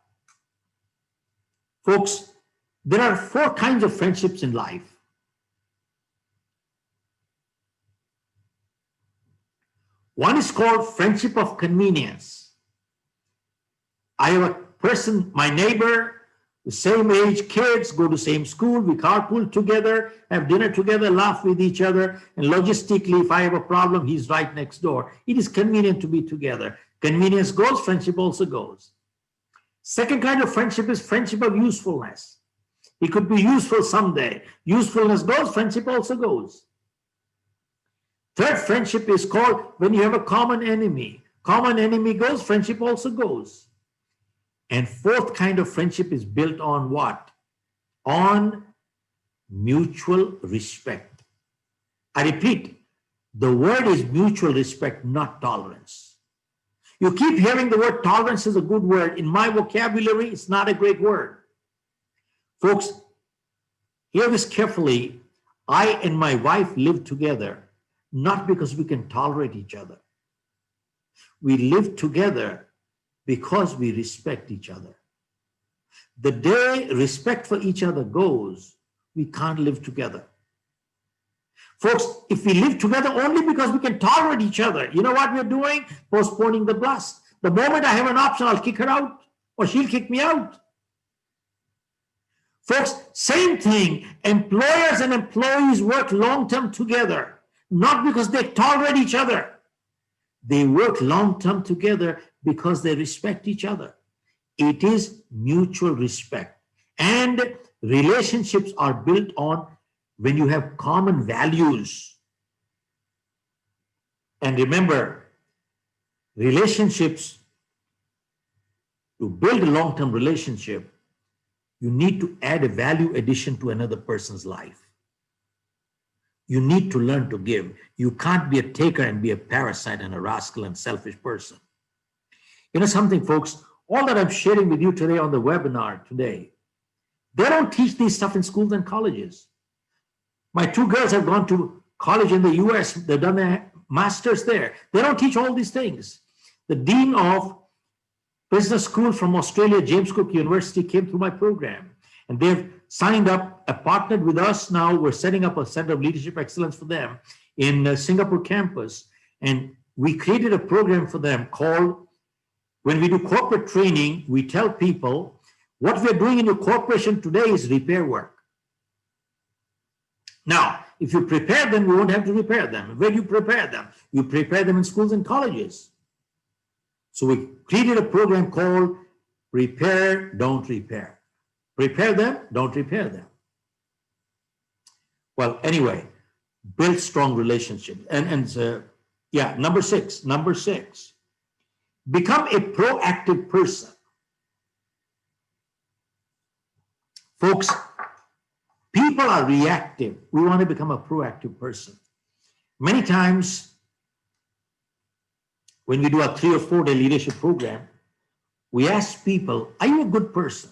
folks, there are 4 kinds of friendships in life. One is called friendship of convenience. I have a person, my neighbor, the same age, kids, go to same school, we carpool together, have dinner together, laugh with each other, and logistically, if I have a problem, he's right next door. It is convenient to be together. Convenience goes, friendship also goes. Second kind of friendship is friendship of usefulness. He could be useful someday. Usefulness goes, friendship also goes. Third friendship is called when you have a common enemy. Common enemy goes, friendship also goes. And fourth kind of friendship is built on what? On mutual respect. I repeat, the word is mutual respect, not tolerance. You keep hearing the word tolerance is a good word. In my vocabulary, it's not a great word. Folks, hear this carefully. I and my wife live together, not because we can tolerate each other. We live together because we respect each other. The day respect for each other goes, we can't live together. Folks, if we live together only because we can tolerate each other, you know what we're doing? Postponing the blast. The moment I have an option, I'll kick her out or she'll kick me out. Folks, same thing. Employers and employees work long-term together, not because they tolerate each other. They work long-term together because they respect each other. It is mutual respect. And relationships are built on when you have common values. And remember, relationships, to build a long-term relationship, you need to add a value addition to another person's life. You need to learn to give. You can't be a taker and be a parasite and a rascal and selfish person. You know something, folks? All that I'm sharing with you today on the webinar today, they don't teach these stuff in schools and colleges. My two girls have gone to college in the US. They've done their masters there. They don't teach all these things. The dean of business school from Australia, James Cook University, came through my program. And they've signed up, partnered with us now. We're setting up a center of leadership excellence for them in Singapore campus. And we created a program for them called, when we do corporate training, we tell people, what we're doing in your corporation today is repair work. Now, if you prepare them, you won't have to repair them. Where do you prepare them? You prepare them in schools and colleges. So we created a program called Repair, Don't Repair. Prepare them, don't repair them. Well, anyway, build strong relationships. Yeah, number six, become a proactive person. Folks, people are reactive. We want to become a proactive person. Many times, when we do a 3 or 4 day leadership program, we ask people, are you a good person?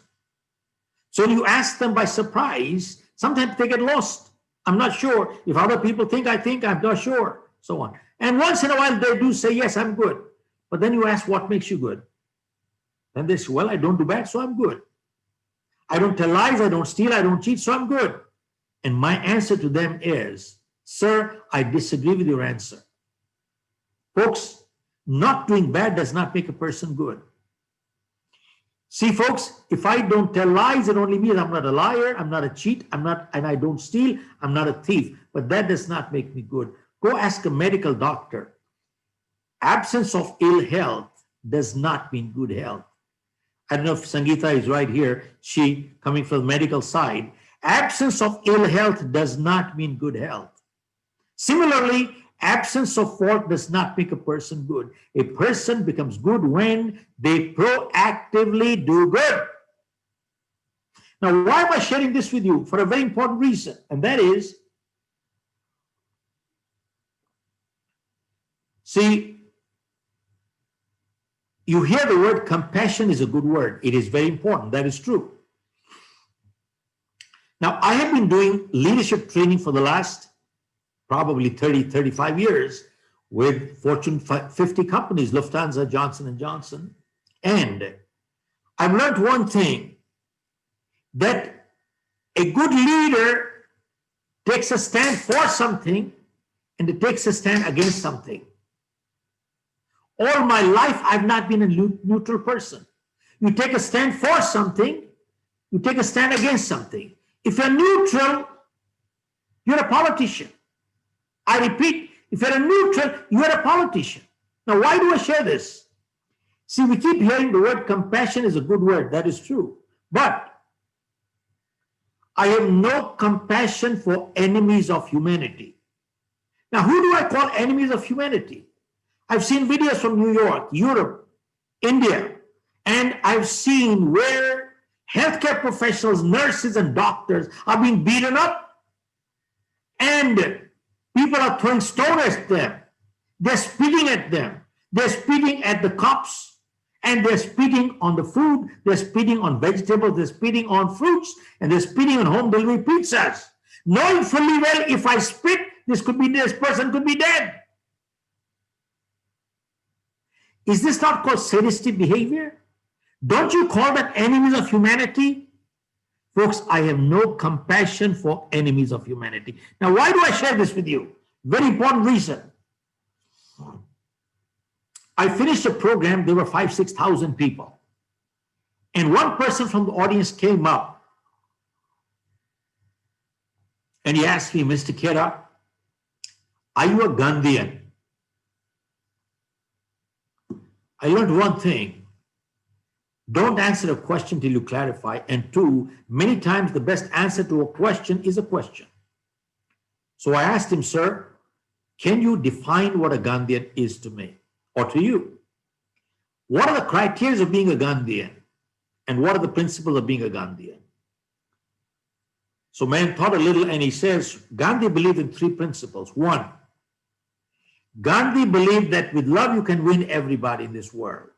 So when you ask them by surprise, sometimes they get lost. I'm not sure. If other people think, I'm not sure, so on. And once in a while, they do say, yes, I'm good. But then you ask, what makes you good? And they say, well, I don't do bad, so I'm good. I don't tell lies, I don't steal, I don't cheat, so I'm good. And my answer to them is, sir, I disagree with your answer. Folks, not doing bad does not make a person good. See, folks, if I don't tell lies, it only means I'm not a liar, I'm not a cheat, and I don't steal, I'm not a thief. But that does not make me good. Go ask a medical doctor. Absence of ill health does not mean good health. I don't know if Sangeeta is right here, she coming from the medical side. Absence of ill health does not mean good health. Similarly, absence of fault does not make a person good. A person becomes good when they proactively do good. Now, why am I sharing this with you? For a very important reason, and that is, see, you hear the word compassion is a good word. It is very important. That is true. Now, I have been doing leadership training for the last probably 30, 35 years with Fortune 50 companies, Lufthansa, Johnson & Johnson. And I've learned one thing, that a good leader takes a stand for something and it takes a stand against something. All my life, I've not been a neutral person. You take a stand for something, you take a stand against something. If you're neutral, you're a politician. I repeat, if you're a neutral, you're a politician. Now, why do I share this? See, we keep hearing the word compassion is a good word. That is true. But I have no compassion for enemies of humanity. Now, who do I call enemies of humanity? I've seen videos from New York, Europe, India, and I've seen where healthcare professionals, nurses, and doctors are being beaten up. And People are throwing stones at them. They're spitting at them. They're spitting at the cops. And they're spitting on the food. They're spitting on vegetables. They're spitting on fruits. And they're spitting on home delivery pizzas. Knowing fully well, if I spit, this person could be dead. Is this not called sadistic behavior? Don't you call that enemies of humanity? Folks, I have no compassion for enemies of humanity. Now, why do I share this with you? Very important reason. I finished a program, there were 5,000 to 6,000 people. And one person from the audience came up and he asked me, Mr. Khera, are you a Gandhian? I learned one thing. Don't answer a question till you clarify. And two, many times the best answer to a question is a question. So I asked him, sir, can you define what a Gandhian is to me or to you? What are the criteria of being a Gandhian? And what are the principles of being a Gandhian? So man thought a little and he says, Gandhi believed in 3 principles. 1, Gandhi believed that with love you can win everybody in this world.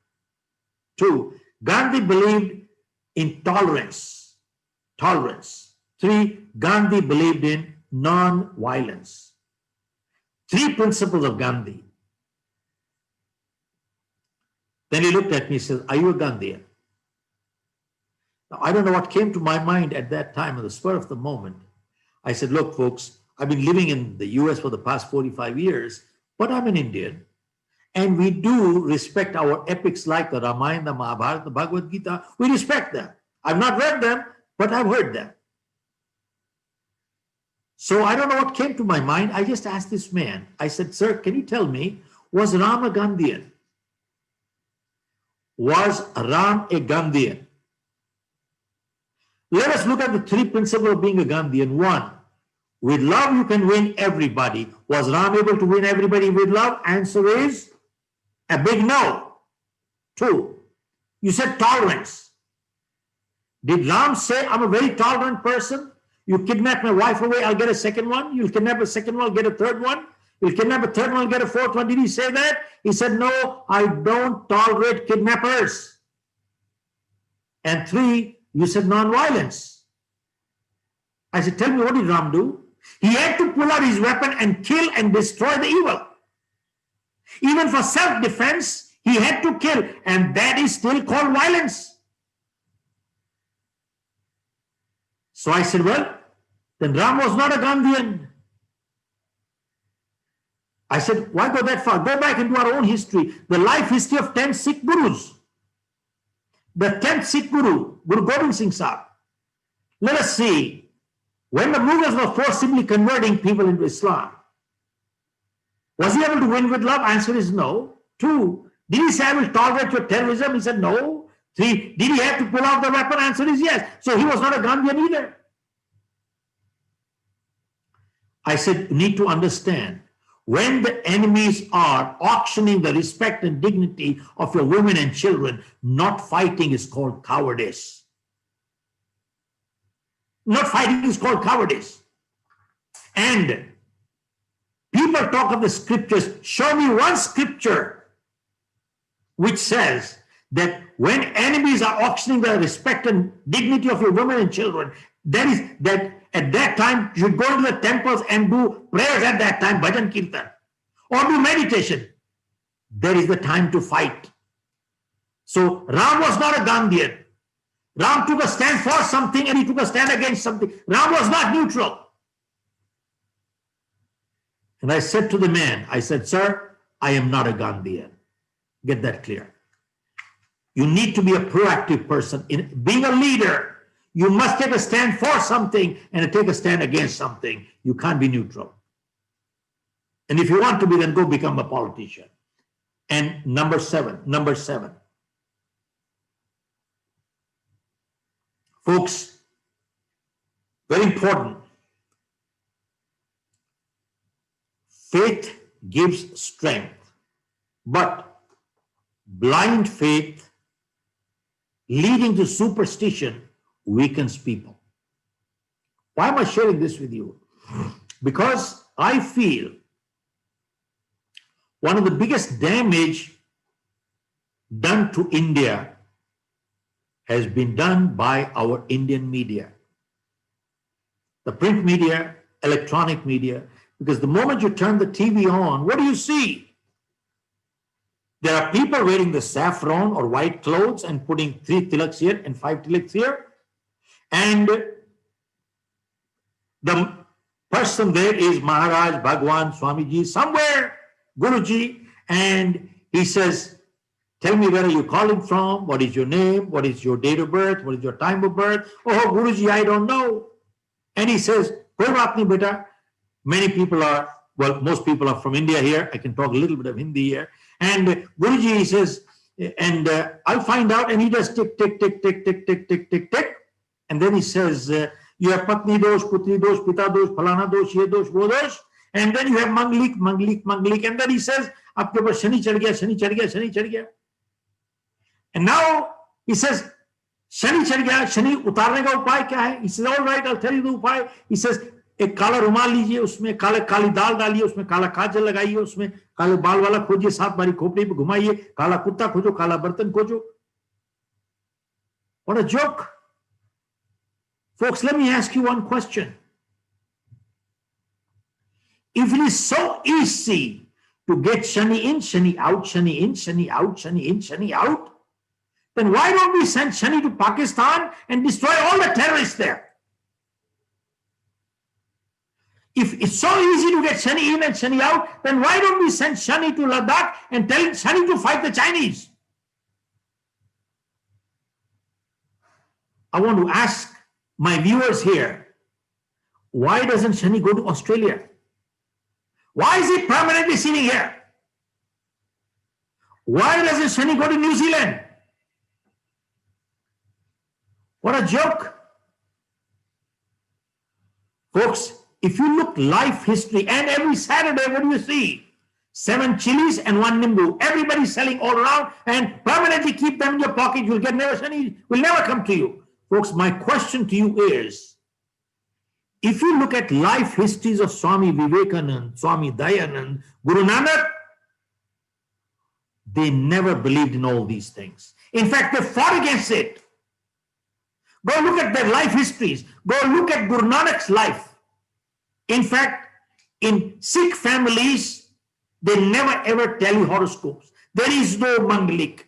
2, Gandhi believed in tolerance. 3, Gandhi believed in non-violence. 3 principles of Gandhi. Then he looked at me and said, are you a Gandhian? Now, I don't know what came to my mind at that time, on the spur of the moment. I said, look, folks, I've been living in the US for the past 45 years, but I'm an Indian. And we do respect our epics like the Ramayana, the Mahabharata, the Bhagavad Gita. We respect them. I've not read them, but I've heard them. So I don't know what came to my mind. I just asked this man. I said, sir, can you tell me, was Ram a Gandhian? Was Ram a Gandhian? Let us look at the 3 principles of being a Gandhian. 1, with love you can win everybody. Was Ram able to win everybody with love? Answer is a big no. 2, you said tolerance. Did Ram say, I'm a very tolerant person? You kidnap my wife away, I'll get a second one. You'll kidnap a second one, I'll get a third one. You'll kidnap a third one, I'll get a fourth one. Did he say that? He said, no, I don't tolerate kidnappers. And 3, you said non-violence. I said, tell me, what did Ram do? He had to pull out his weapon and kill and destroy the evil. Even for self-defense, he had to kill. And that is still called violence. So I said, well, then Ram was not a Gandhian. I said, why go that far? Go back into our own history, the life history of 10 Sikh Gurus. The 10th Sikh Guru, Guru Gobind Singh Sahib. Let us see, when the Mughals were forcibly converting people into Islam, was he able to win with love? Answer is no. 2, did he say, I will tolerate your terrorism? He said no. 3, did he have to pull out the weapon? Answer is yes. So he was not a Gandhian either. I said, you need to understand, when the enemies are auctioning the respect and dignity of your women and children, not fighting is called cowardice. Not fighting is called cowardice. And people talk of the scriptures. Show me one scripture which says that when enemies are auctioning the respect and dignity of your women and children, that at that time you should go into the temples and do prayers at that time, bhajan kirtan, or do meditation. There is the time to fight. So Ram was not a Gandhian. Ram took a stand for something and he took a stand against something. Ram was not neutral. And I said to the man, I said, sir, I am not a Gandhian. Get that clear. You need to be a proactive person. In being a leader, you must take a stand for something and take a stand against something. You can't be neutral. And if you want to be, then go become a politician. And number seven. Folks, very important. Faith gives strength, but blind faith leading to superstition weakens people. Why am I sharing this with you? Because I feel one of the biggest damage done to India has been done by our Indian media, the print media, electronic media, because the moment you turn the TV on, what do you see? There are people wearing the saffron or white clothes and putting 3 tilaks here and 5 tilaks here. And the person there is Maharaj, Bhagwan, Swamiji, somewhere, Guruji, and he says, tell me where are you calling from? What is your name? What is your date of birth? What is your time of birth? Oh, Guruji, I don't know. And he says, koi baat nahi beta. Many people are, well, most people are from India here. I can talk a little bit of Hindi here. And Guruji, he says, and I'll find out. And he does tick, tick, tick, tick, tick, tick, tick, tick, tick. And then he says, you have Patni dosh, Putri dosh, Pita dosh, Phalana dosh, Ye dosh, Wo dosh. And then you have Manglik, Manglik, Manglik. And then he says, aapke upar Shani chad gaya, Shani chad gaya, Shani chad gaya. And now he says, Shani chad gaya, Shani utarne ka upay kya hai? He says, all right, I'll tell you the upay. He says, एक काला रुमाल लीजिए, उसमें काली दाल डालिए, उसमें काला काजल लगाइए, उसमें काले बाल वाला खोजिए, 7 बारी खोपड़ी पे घुमाइए, काला कुत्ता खोजो, काला बर्तन खोजो. What a joke. Folks, let me ask you one question. If it is so easy to get Shani in, Shani out, Shani in, Shani out, Shani in, Shani out, then why don't we send Shani to Pakistan and destroy all the terrorists there? If it's so easy to get Shani in and Shani out, then why don't we send Shani to Ladakh and tell Shani to fight the Chinese? I want to ask my viewers here, why doesn't Shani go to Australia? Why is he permanently sitting here? Why doesn't Shani go to New Zealand? What a joke. Folks, if you look life history, and every Saturday, what do you see? 7 chilies and 1 nimbu. Everybody's selling all around, and permanently keep them in your pocket. You'll get never Shani, will never come to you. Folks, my question to you is, if you look at life histories of Swami Vivekananda, Swami Dayanand, Guru Nanak, they never believed in all these things. In fact, they fought against it. Go look at their life histories. Go look at Guru Nanak's life. In fact, in Sikh families, they never ever tell you horoscopes. There is no Manglik.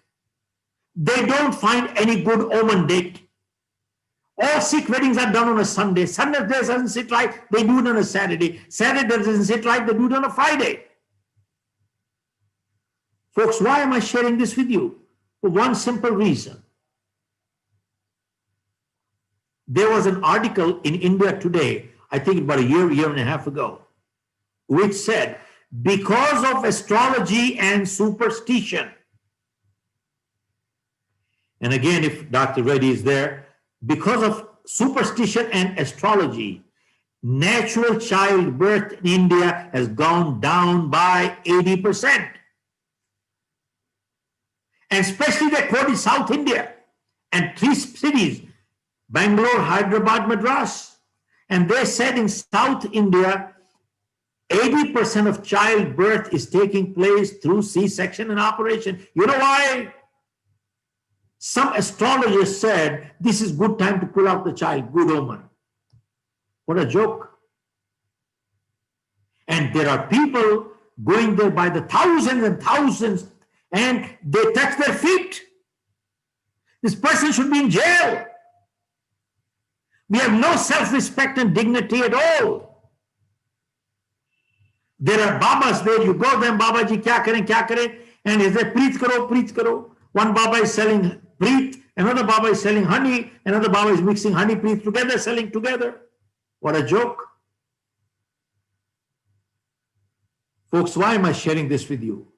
They don't find any good omen date. All Sikh weddings are done on a Sunday. Sunday doesn't sit right, they do it on a Saturday. Saturday doesn't sit right, they do it on a Friday. Folks, why am I sharing this with you? For one simple reason. There was an article in India Today, I think about a year and a half ago, which said, because of astrology and superstition, and again, if Dr. Reddy is there, because of superstition and astrology, natural childbirth in India has gone down by 80%. And especially they quoted South India and 3 cities, Bangalore, Hyderabad, Madras. And they said in South India, 80% of childbirth is taking place through C-section and operation. You know why? Some astrologers said, this is good time to pull out the child, good omen. What a joke. And there are people going there by the thousands and thousands, and they touch their feet. This person should be in jail. We have no self-respect and dignity at all. There are Babas there, you go there, Baba ji, kya kare, and he says, preet karo, preet karo. One Baba is selling preet, another Baba is selling honey, another Baba is mixing honey, preet together, selling together. What a joke. Folks, why am I sharing this with you?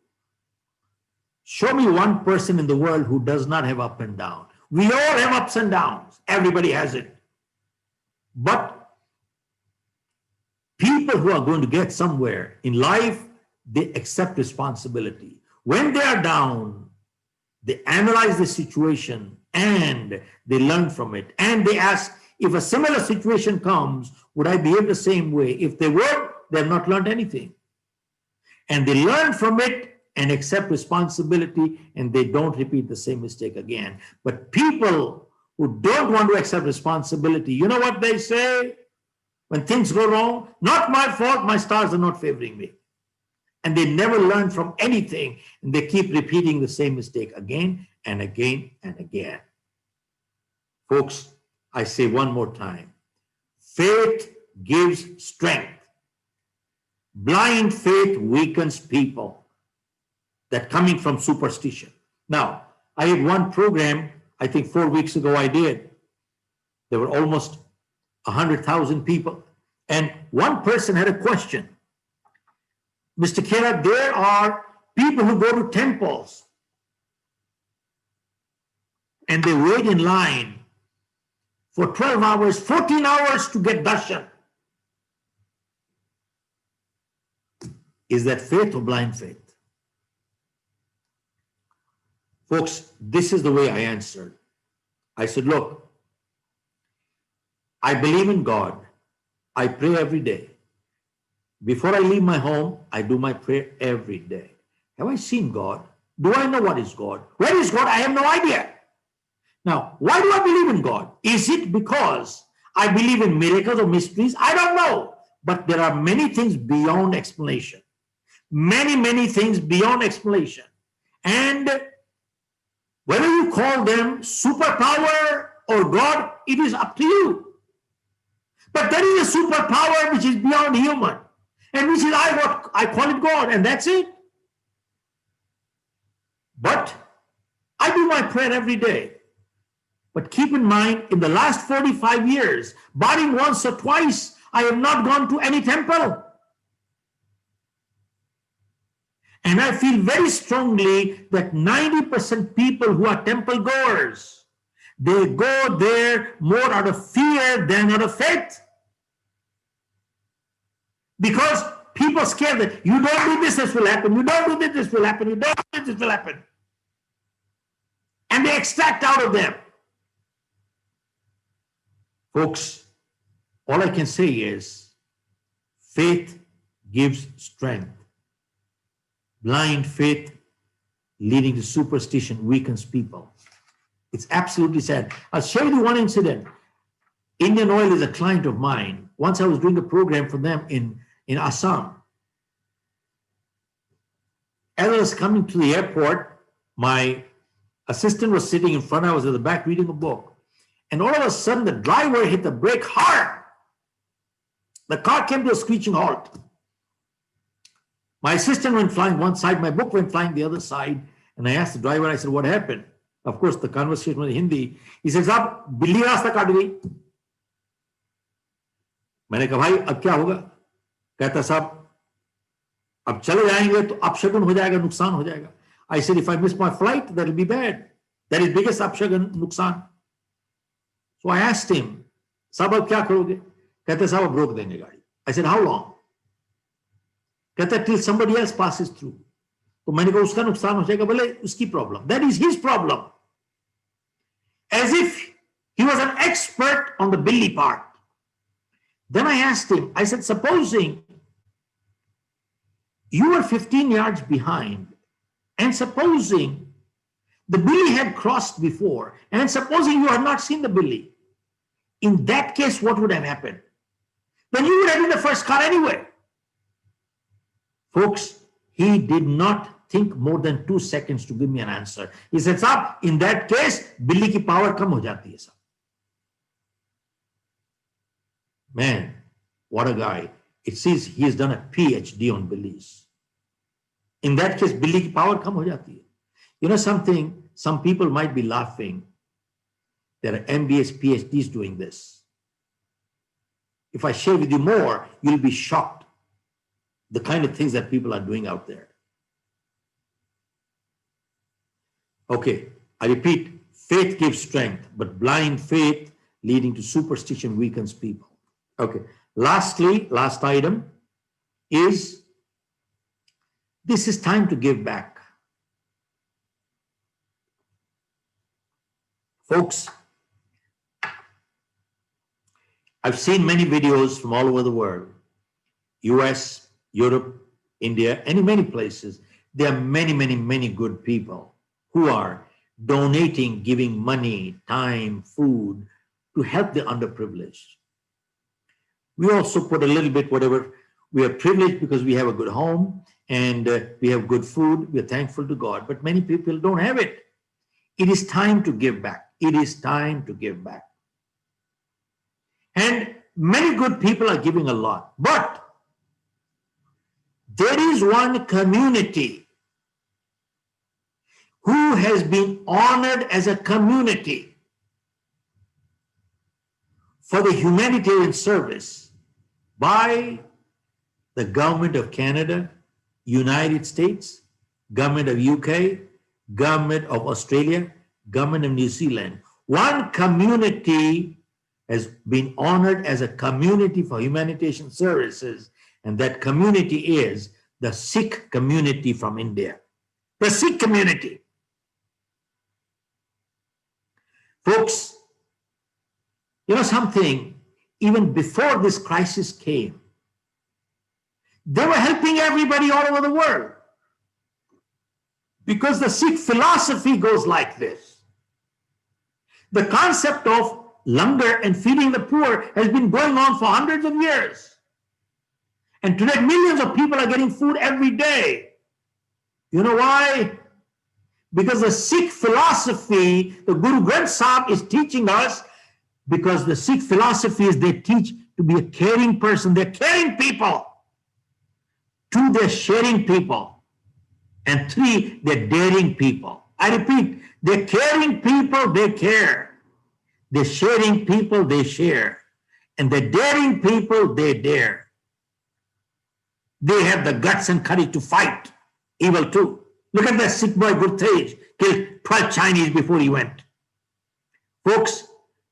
Show me one person in the world who does not have up and down. We all have ups and downs. Everybody has it. But people who are going to get somewhere in life, they accept responsibility. When they are down, they analyze the situation and they learn from it. And they ask, if a similar situation comes, would I behave the same way? If they would, they have not learned anything. And they learn from it and accept responsibility, and they don't repeat the same mistake again. But people who don't want to accept responsibility, you know what they say when things go wrong? Not my fault, my stars are not favoring me. And they never learn from anything, and they keep repeating the same mistake again and again and again. Folks, I say one more time, faith gives strength. Blind faith weakens people. That coming from superstition. Now, I had one program, I think 4 weeks ago I did. There were almost 100,000 people. And one person had a question. Mr. Khera, there are people who go to temples and they wait in line for 12 hours, 14 hours to get darshan. Is that faith or blind faith? Folks, this is the way I answered. I said, look, I believe in God. I pray every day. Before I leave my home, I do my prayer every day. Have I seen God? Do I know what is God? Where is God? I have no idea. Now, why do I believe in God? Is it because I believe in miracles or mysteries? I don't know. But there are many things beyond explanation. Many things beyond explanation. And whether you call them superpower or God, it is up to you. But there is a superpower which is beyond human, and which is I call it God, and that's it. But I do my prayer every day. But keep in mind, in the last 45 years, barring once or twice, I have not gone to any temple. And I feel very strongly that 90% people who are temple goers, they go there more out of fear than out of faith. Because people are scared that you don't do this, this will happen. You don't do this, this will happen. You don't do this, this will happen. And they extract out of them. Folks, all I can say is faith gives strength. Blind faith leading to superstition weakens people. It's absolutely sad. I'll share with you one incident. Indian Oil is a client of mine. Once I was doing a program for them in Assam. As I was coming to the airport, my assistant was sitting in front. I was at the back reading a book. And all of a sudden, the driver hit the brake hard. The car came to a screeching halt. My assistant went flying one side, my book went flying the other side, and I asked the driver, I said, what happened? Of course, the conversation was in Hindi. He says, "Ab billi raasta kaat gayi." मैंने कहा भाई अब क्या होगा? कहता साहब अब चले जाएंगे तो अपशगुन हो जाएगा, नुकसान हो जाएगा. I said, if I miss my flight, that will be bad. That is biggest अपशगुन, नुकसान. So I asked him, साहब अब क्या करोगे? कहते साहब अब रोक देंगे गाड़ी. I said, how long? कहता till somebody else passes through. तो मैंने कहा उसका नुकसान हो जाएगा, बोले उसकी problem. That is his problem. As if he was an expert on the billy part. Then I asked him, I said, supposing you were 15 yards behind, and supposing the billy had crossed before, and supposing you had not seen the billy, in that case, what would have happened? Then you would have been the first car anyway. Folks, he did not think more than 2 seconds to give me an answer. He said, "Sir, in that case, billy ki power kam ho jati hai, sir." Man, what a guy. It says he has done a PhD on billies. In that case, billy ki power kam ho jati hai. You know something, some people might be laughing. There are MBAs, PhDs doing this. If I share with you more, you'll be shocked. The kind of things that people are doing out there. Okay, I repeat, faith gives strength, but blind faith leading to superstition weakens people. Okay, lastly, last item is, this is time to give back. Folks, I've seen many videos from all over the world. US, Europe, India, and in many places, there are many, many, many good people who are donating, giving money, time, food to help the underprivileged. We also put a little bit whatever. We are privileged because we have a good home and we have good food. We are thankful to God, but many people don't have it. It is time to give back. It is time to give back. And many good people are giving a lot, but there is one community who has been honored as a community for the humanitarian service by the government of Canada, United States, government of UK, government of Australia, government of New Zealand. One community has been honored as a community for humanitarian services, and that community is the Sikh community from India. The Sikh community. Folks, you know something, even before this crisis came, they were helping everybody all over the world. Because the Sikh philosophy goes like this. The concept of langar and feeding the poor has been going on for hundreds of years. And today, millions of people are getting food every day. You know why? Because the Sikh philosophy, the Guru Granth Sahib is teaching us, because the Sikh philosophy is they teach to be a caring person. They're caring people. 2, they're sharing people. And 3, they're daring people. I repeat, they're caring people, they care. They're sharing people, they share. And they're daring people, they dare. They have the guts and courage to fight evil too. Look at that Sikh boy Gurtej, killed 12 Chinese before he went. Folks,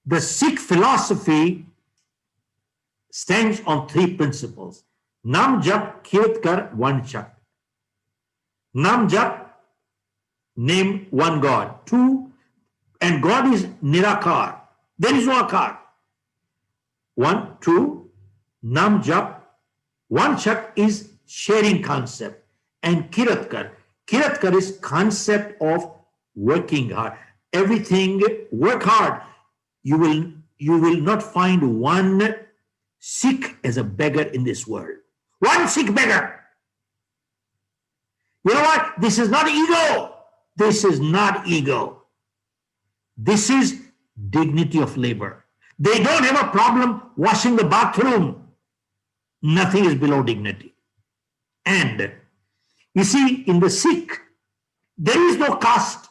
the Sikh philosophy stands on 3 principles. Nam jap kirat kar one chak. Nam jap, name one God. 2, and God is nirakar. There is no akar. 1, 2, nam jap. One chak is sharing concept. And kiratkar. Kiratkar is concept of working hard. Everything, work hard. You will not find one Sikh as a beggar in this world. One Sikh beggar. You know what? This is not ego. This is not ego. This is dignity of labor. They don't have a problem washing the bathroom. Nothing is below dignity. And you see, in the Sikh, there is no caste.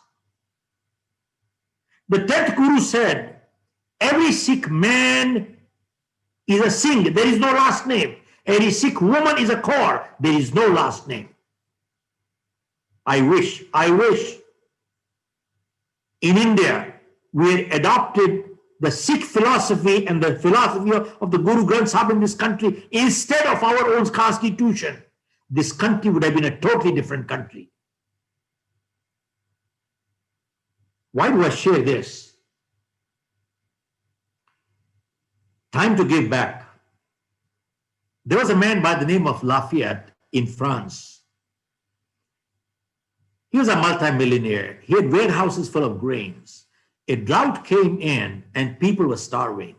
The 10th Guru said, every Sikh man is a Singh. There is no last name. Every Sikh woman is a Kaur. There is no last name. I wish in India we had adopted the Sikh philosophy and the philosophy of the Guru Granth Sahib in this country instead of our own constitution. This country would have been a totally different country. Why do I share this? Time to give back. There was a man by the name of Lafayette in France. He was a multimillionaire. He had warehouses full of grains. A drought came in and people were starving.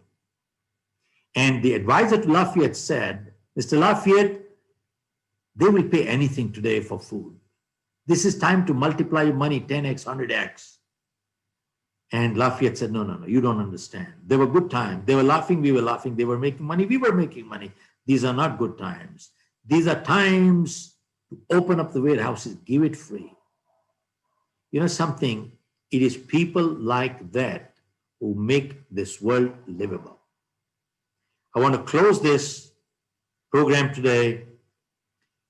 And the advisor to Lafayette said, Mr. Lafayette, they will pay anything today for food. This is time to multiply your money 10x, 100x. And Lafayette said, no, you don't understand. They were good times. They were laughing, we were laughing. They were making money, we were making money. These are not good times. These are times to open up the warehouses, give it free. You know something? It is people like that who make this world livable. I want to close this program today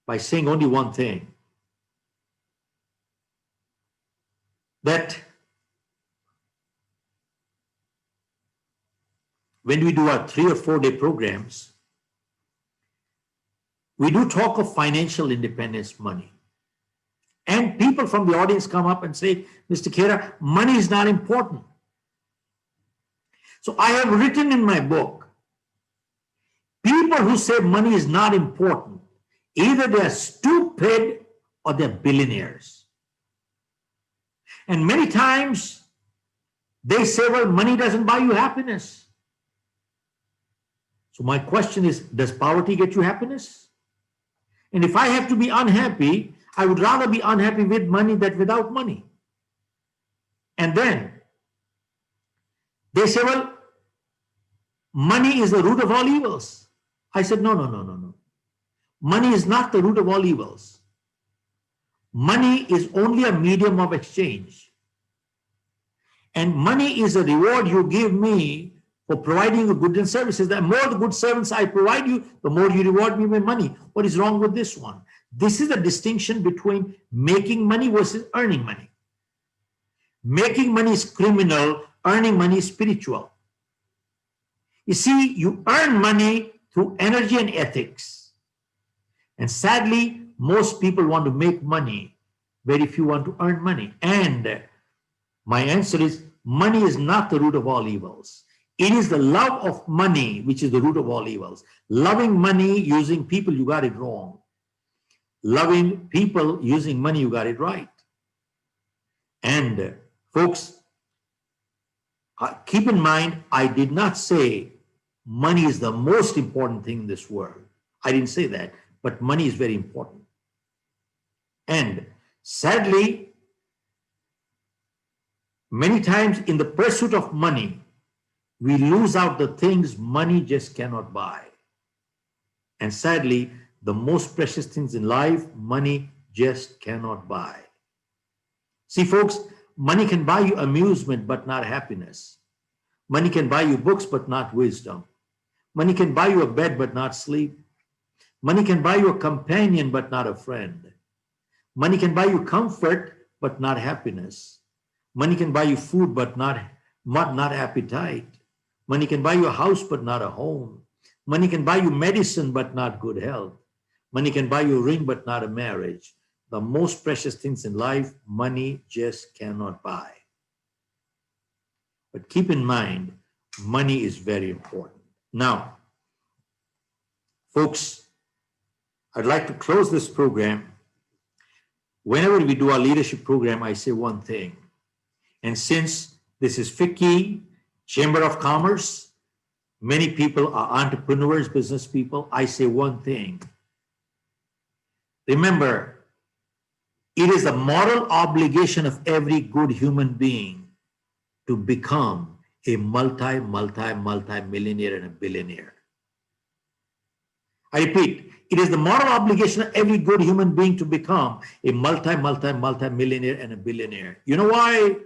by saying only one thing. That when we do our 3 or 4 day programs, we do talk of financial independence, money. And people from the audience come up and say, Mr. Khera, money is not important. So I have written in my book, People who say money is not important, either they're stupid or they're billionaires. And many times they say, well, money doesn't buy you happiness. So my question is, does poverty get you happiness? And if I have to be unhappy, I would rather be unhappy with money than without money. And then they say, well, money is the root of all evils. I said, no. Money is not the root of all evils. Money is only a medium of exchange. And money is a reward you give me for providing you goods and services. The more the good services I provide you, the more you reward me with money. What is wrong with this one? This is a distinction between making money versus earning money. Making money is criminal, earning money is spiritual. You see, you earn money through energy and ethics. And sadly, most people want to make money, very few want to earn money. And my answer is, money is not the root of all evils. It is the love of money which is the root of all evils. Loving money using people, you got it wrong. Loving people using money, you got it right. And folks, keep in mind, I did not say money is the most important thing in this world. I didn't say that, but money is very important. And sadly, many times in the pursuit of money, we lose out the things money just cannot buy. And sadly, the most precious things in life, money just cannot buy. See, folks, money can buy you amusement, but not happiness. Money can buy you books, but not wisdom. Money can buy you a bed, but not sleep. Money can buy you a companion, but not a friend. Money can buy you comfort, but not happiness. Money can buy you food, but not appetite. Money can buy you a house, but not a home. Money can buy you medicine, but not good health. Money can buy you a ring, but not a marriage. The most precious things in life, money just cannot buy. But keep in mind, money is very important. Now, folks, I'd like to close this program. Whenever we do our leadership program, I say one thing. And since this is FICCI, Chamber of Commerce, many people are entrepreneurs, business people, I say one thing. Remember, it is the moral obligation of every good human being to become a multi-millionaire and a billionaire. I repeat, it is the moral obligation of every good human being to become a multi-millionaire and a billionaire. You know why?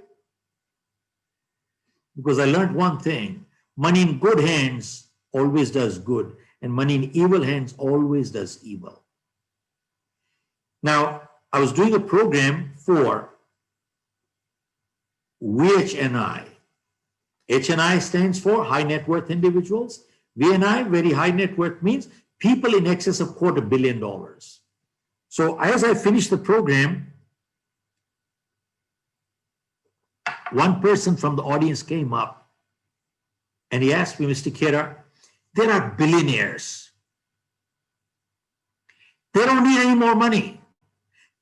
Because I learned one thing. Money in good hands always does good, and money in evil hands always does evil. Now, I was doing a program for VHNI. HNI stands for high net worth individuals. VNI, very high net worth, means people in excess of $250 million. So as I finished the program, one person from the audience came up and he asked me, Mr. Khera, there are billionaires. They don't need any more money.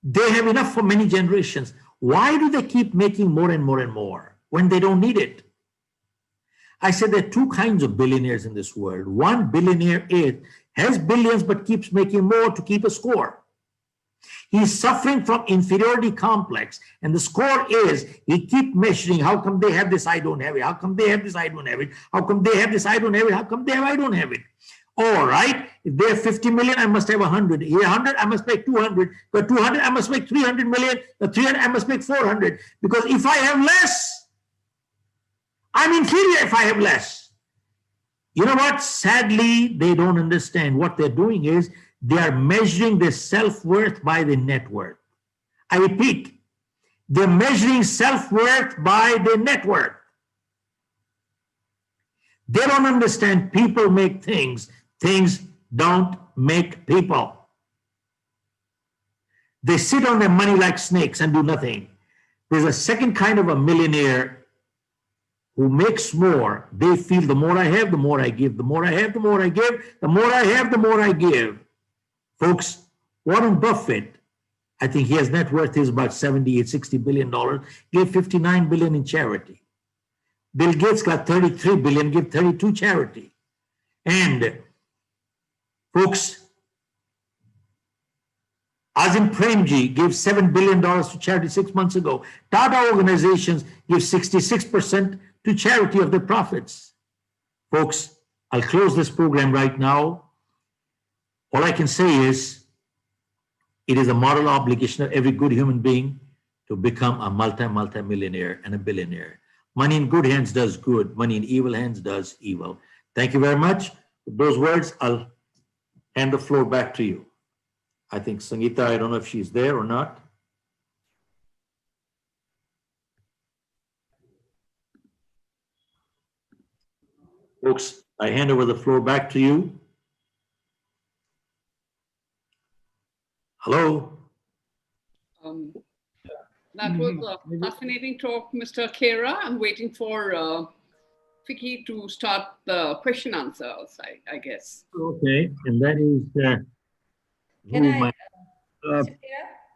They have enough for many generations. Why do they keep making more and more and more when they don't need it? I said there are two kinds of billionaires in this world. One billionaire has billions but keeps making more to keep a score. He's suffering from inferiority complex, and the score is he keeps measuring, how come they have this, I don't have it? How come they have this, I don't have it? How come they have this, I don't have it? How come they have, I don't have it? All right, if they have 50 million, I must have 100. Here 100, I must make 200. But 200, I must make 300 million. The 300, I must make 400. Because if I have less, I'm inferior if I have less. You know what? Sadly, they don't understand. What they're doing is they are measuring their self-worth by their net worth. I repeat, they're measuring self-worth by their net worth. They don't understand people make things. Things don't make people. They sit on their money like snakes and do nothing. There's a second kind of a millionaire who makes more, they feel the more I have, the more I give, the more I have, the more I give, the more I have, the more I give. Folks, Warren Buffett, I think his net worth is about $60 billion, gave $59 billion in charity. Bill Gates got $33 billion, gave 32 charity. And folks, Azim Premji gave $7 billion to charity 6 months ago. Tata organizations give 66% to charity of their profits. Folks, I'll close this program right now. All I can say is it is a moral obligation of every good human being to become a multi-millionaire and a billionaire. Money in good hands does good. Money in evil hands does evil. Thank you very much. With those words, I'll hand the floor back to you. I think Sangeeta, I don't know if she's there or not. Folks, I hand over the floor back to you. Hello? That was a fascinating talk, Mr. Khera. I'm waiting for FICCI to start the question answers, I guess. Okay, and that is... Mr. Khera,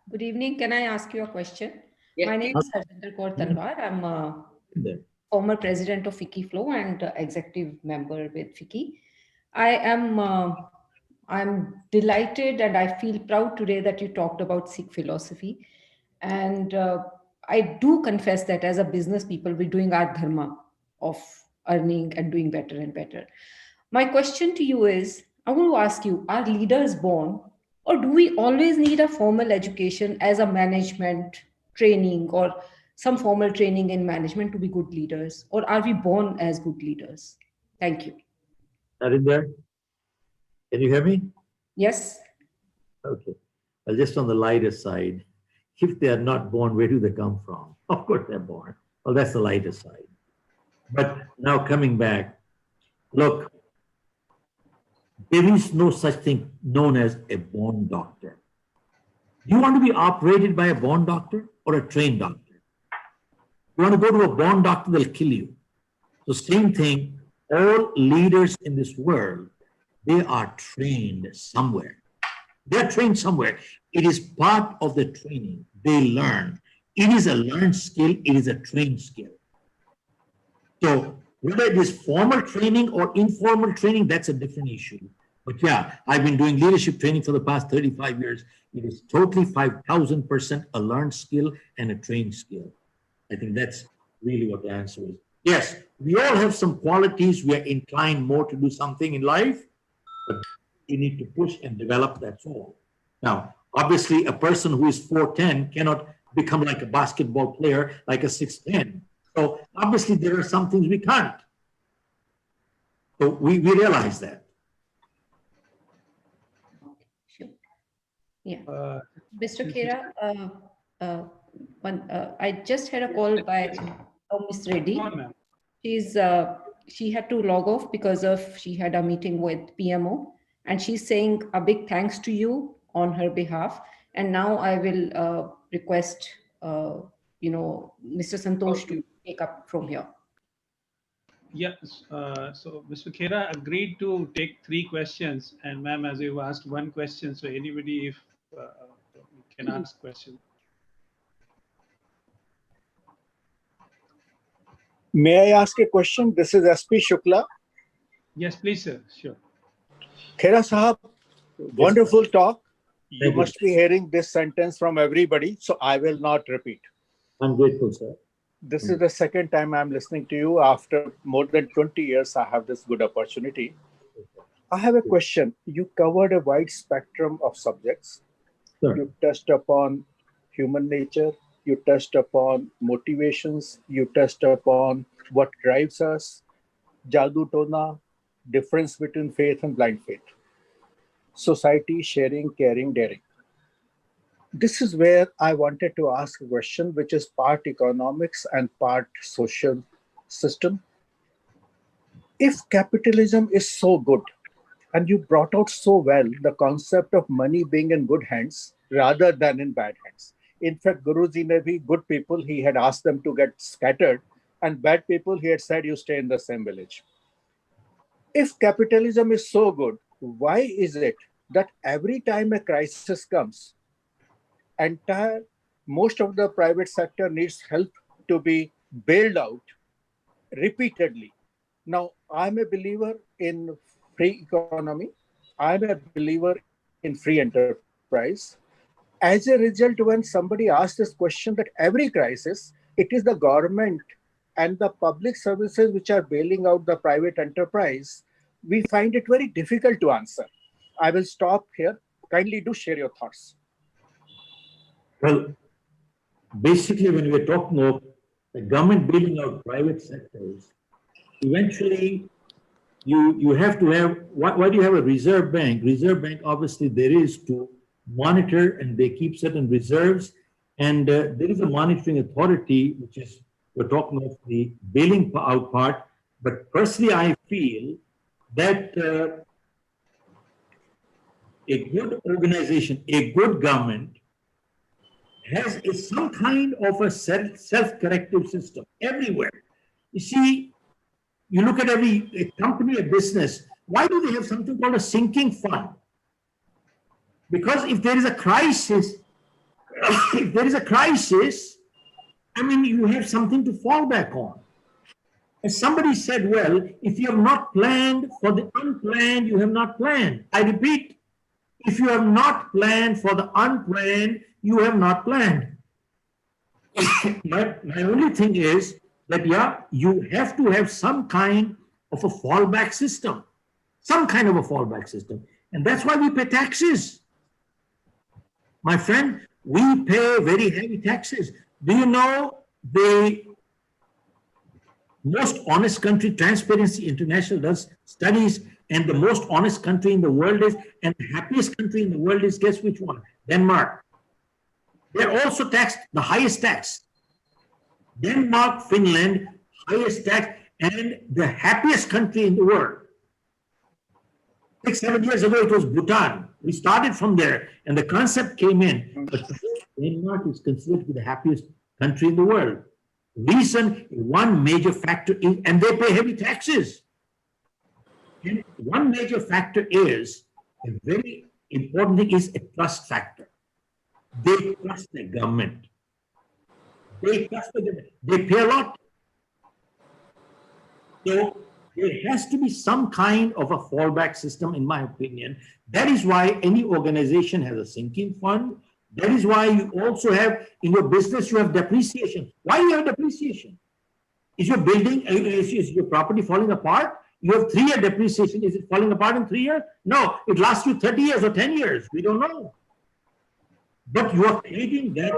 good evening. Can I ask you a question? Yes. My name is Harjinder Kaur Talwar. I'm a former president of FICCI Flow and executive member with FICCI. I'm delighted and I feel proud today that you talked about Sikh philosophy. And I do confess that as a business people, we're doing our dharma of earning and doing better and better. My question to you is, I want to ask you, are leaders born, or do we always need a formal education as a management training or some formal training in management to be good leaders? Or are we born as good leaders? Thank you. Narinder, can you hear me? Yes. Okay. Well, just on the lighter side, if they are not born, where do they come from? Of course they're born. Well, that's the lighter side. But now coming back, look, there is no such thing known as a born doctor. You want to be operated by a born doctor or a trained doctor? You want to go to a born doctor, they'll kill you. So same thing, all leaders in this world, they are trained somewhere. They're trained somewhere. It is part of the training. They learn. It is a learned skill. It is a trained skill. So whether it is formal training or informal training, that's a different issue. But yeah, I've been doing leadership training for the past 35 years. It is totally 5,000% a learned skill and a trained skill. I think that's really what the answer is. Yes, we all have some qualities. We are inclined more to do something in life, but you need to push and develop, that's all. Now, obviously, a person who is 4'10" cannot become like a basketball player, like a 6'10". So obviously, there are some things we can't. So we realize that. Sure. Yeah. Mr. Khera, I just had a call by Miss Reddy. She had to log off because she had a meeting with PMO, and she's saying a big thanks to you on her behalf. And now I will request, Mr. Santosh to take up from here. Yes. So Mr. Khera agreed to take 3 questions, and ma'am, as you've asked 1 question, so anybody if can ask question. May I ask a question? This is SP Shukla. Yes, please, sir. Sure. Khera Sahab, wonderful talk. You Thank you. must be hearing this sentence from everybody, so I will not repeat. I'm grateful, sir. This is the second time I'm listening to you. After more than 20 years, I have this good opportunity. I have a question. You covered a wide spectrum of subjects. Sure. You touched upon human nature. You touched upon motivations. You touched upon what drives us, Jadoo Tona, difference between faith and blind faith, society, sharing, caring, daring. This is where I wanted to ask a question, which is part economics and part social system. If capitalism is so good, and you brought out so well the concept of money being in good hands rather than in bad hands. In fact, Guruji ne bhi good people, he had asked them to get scattered and bad people, he had said, you stay in the same village. If capitalism is so good, why is it that every time a crisis comes, most of the private sector needs help to be bailed out repeatedly? Now, I'm a believer in free economy. I'm a believer in free enterprise. As a result, when somebody asks this question that every crisis, it is the government and the public services which are bailing out the private enterprise, we find it very difficult to answer. I will stop here. Kindly do share your thoughts. Well, basically, when we're talking of the government bailing out private sectors, eventually you have to have, why do you have a reserve bank? Reserve bank, obviously, there is to monitor, and they keep certain reserves, and there is a monitoring authority, which is, we're talking of the bailing out part. But personally, I feel that a good organization, a good government has some kind of a self-corrective system everywhere. You see, you look at a company, a business, why do they have something called a sinking fund? Because if there is a crisis, I mean, you have something to fall back on. As somebody said, well, if you have not planned for the unplanned, you have not planned. I repeat, if you have not planned for the unplanned, you have not planned. my only thing is that, yeah, you have to have some kind of a fallback system. Some kind of a fallback system. And that's why we pay taxes. My friend, we pay very heavy taxes. Do you know the most honest country, Transparency International does studies, and the most honest country in the world is, and the happiest country in the world is, guess which one? Denmark. They're also taxed the highest tax. Denmark, Finland, highest tax, and the happiest country in the world. 6-7 years ago, it was Bhutan. We started from there, and the concept came in. But Denmark is considered to be the happiest country in the world. Reason, one major factor is, and they pay heavy taxes. And one major factor is, a very important thing is a trust factor. They trust the government. They trust the government. They pay a lot. So there has to be some kind of a fallback system, in my opinion. That is why any organization has a sinking fund. That is why you also have, in your business, you have depreciation. Why do you have depreciation? Is your building, is your property falling apart? You have 3-year depreciation. Is it falling apart in 3 years? No, it lasts you 30 years or 10 years. We don't know. But you are creating that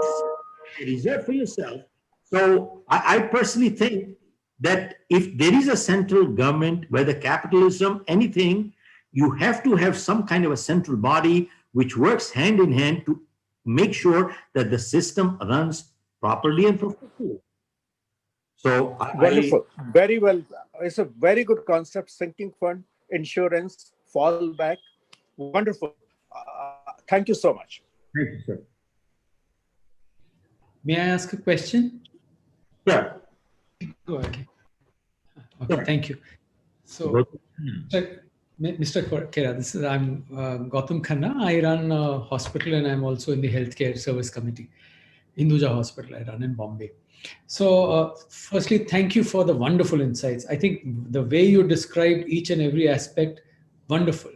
reserve for yourself. So I personally think that if there is a central government, whether capitalism, anything, you have to have some kind of a central body which works hand in hand to make sure that the system runs properly and professionally. So wonderful. Very well. It's a very good concept. Sinking fund, insurance, fallback. Wonderful. Thank you so much. Thank you, sir. May I ask a question? Yeah. Go ahead. Okay, sure. Thank you. So, Mr. Khera, I'm Gautam Khanna. I run a hospital, and I'm also in the Healthcare Service Committee. Hinduja Hospital I run in Bombay. So firstly, thank you for the wonderful insights. I think the way you described each and every aspect, wonderful.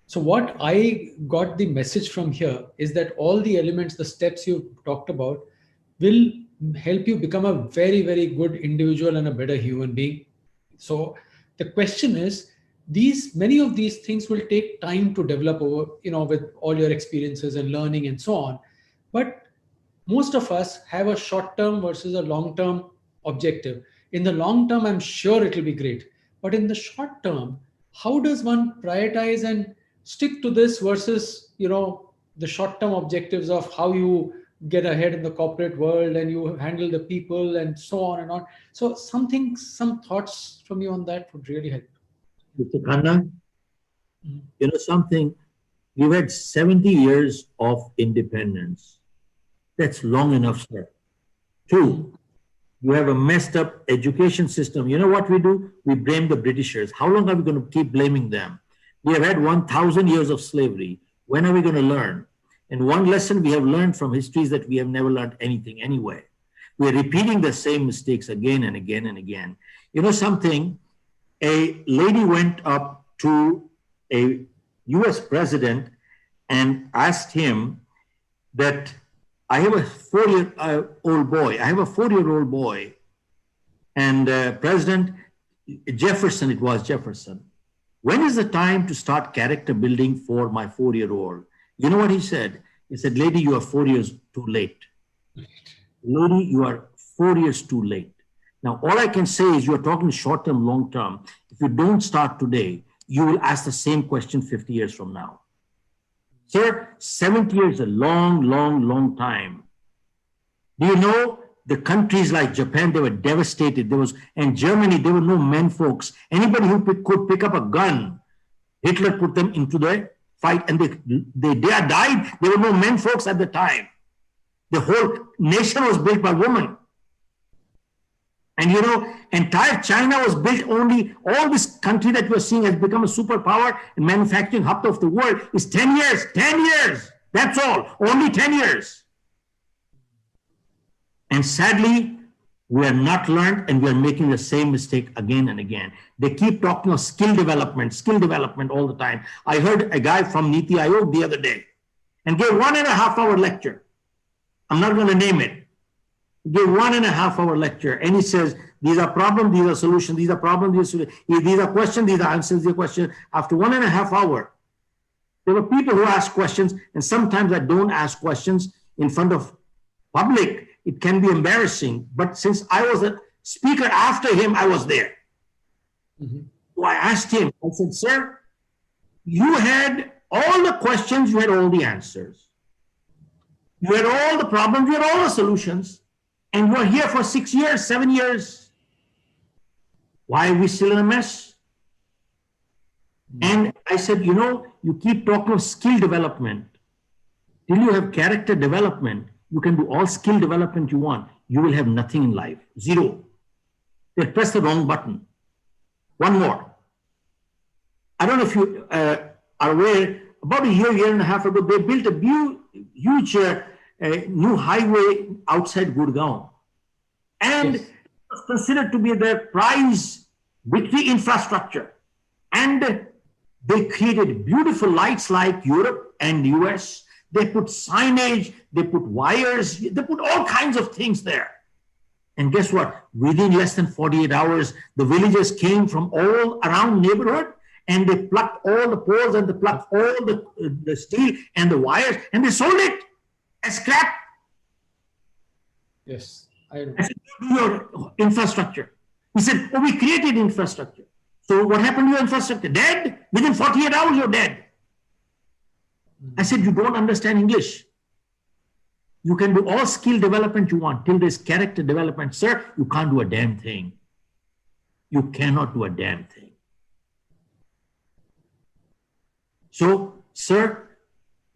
So what I got the message from here is that all the elements, the steps you talked about will help you become a very, very good individual and a better human being. So the question is, many of these things will take time to develop over, with all your experiences and learning and so on. But most of us have a short-term versus a long-term objective. In the long term, I'm sure it will be great. But in the short term, how does one prioritize and stick to this versus, the short-term objectives of how you get ahead in the corporate world and you handle the people and so on and on. So some thoughts from you on that would really help. Mr. Khanna, something, we've had 70 years of independence. That's long enough, sir. 2, You have a messed up education system. You know what we do? We blame the Britishers. How long are we going to keep blaming them? We have had 1,000 years of slavery. When are we going to learn? And one lesson we have learned from history is that we have never learned anything anyway. We are repeating the same mistakes again and again and again. You know something? A lady went up to a US president and asked him that I have a 4-year-old boy. I have a 4-year-old boy. And President Jefferson, it was Jefferson. When is the time to start character building for my 4-year-old? You know what he said? He said, lady, you are 4 years too late. Lady, you are 4 years too late. Now, all I can say is you're talking short-term, long-term. If you don't start today, you will ask the same question 50 years from now. Sir, 70 years is a long, long, long time. Do you know the countries like Japan, they were devastated. And Germany, there were no men folks. Anybody who could pick up a gun, Hitler put them into the fight and they died. There were no men folks at the time. The whole nation was built by women. And you know, entire China was built only, all this country that we're seeing has become a superpower and manufacturing hub of the world is 10 years, 10 years. That's all, only 10 years. And sadly, we are not learned and we are making the same mistake again and again. They keep talking of skill development all the time. I heard a guy from Niti Aayog the other day and gave 1.5 hour lecture. I'm not going to name it. He gave 1.5 hour lecture and he says, these are problems, these are solutions, these are problems, these are solutions. These are questions, these are answers, these are questions. After 1.5 hours, there were people who ask questions, and sometimes I don't ask questions in front of public. It can be embarrassing, but since I was a speaker after him, I was there. So I asked him, I said, sir, you had all the questions, you had all the answers. You had all the problems, you had all the solutions. And you are here for 6 years, 7 years. Why are we still in a mess? And I said, you know, you keep talking of skill development. Till you have character development, you can do all skill development you want. You will have nothing in life, zero. They press the wrong button. One more. I don't know if you are aware, about a year and a half ago, they built a huge new highway outside Gurgaon. And it was considered to be their prize victory infrastructure. And they created beautiful lights like Europe and US. They put signage, they put wires, they put all kinds of things there. And guess what? Within less than 48 hours, the villagers came from all around neighborhood and they plucked all the poles and they plucked all the steel and the wires and they sold it as scrap. Yes. I said, do your infrastructure. He said, oh, we created infrastructure. So what happened to your infrastructure? Dead? Within 48 hours, you're dead. I said, you don't understand English. You can do all skill development you want. Till there's character development, sir, you can't do a damn thing. You cannot do a damn thing. So, sir,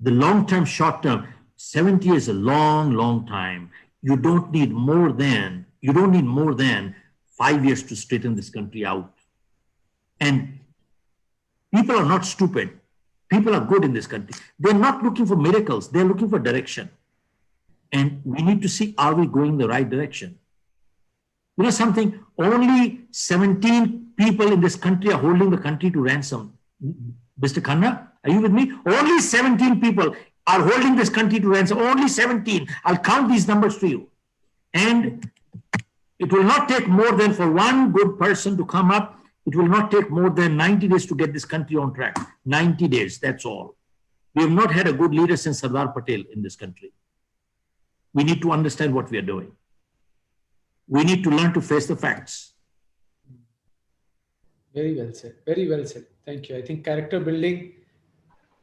the long-term, short-term, 70 is a long, long time. You don't need more than 5 years to straighten this country out. And people are not stupid. People are good in this country. They're not looking for miracles. They're looking for direction. And we need to see, are we going the right direction? You know something? Only 17 people in this country are holding the country to ransom. Mr. Khanna, are you with me? Only 17 people are holding this country to ransom. Only 17. I'll count these numbers to you. And it will not take more than for one good person to come up. It will not take more than 90 days to get this country on track. 90 days, that's all. We have not had a good leader since Sardar Patel in this country. We need to understand what we are doing. We need to learn to face the facts. Very well said. Very well said. Thank you. I think character building,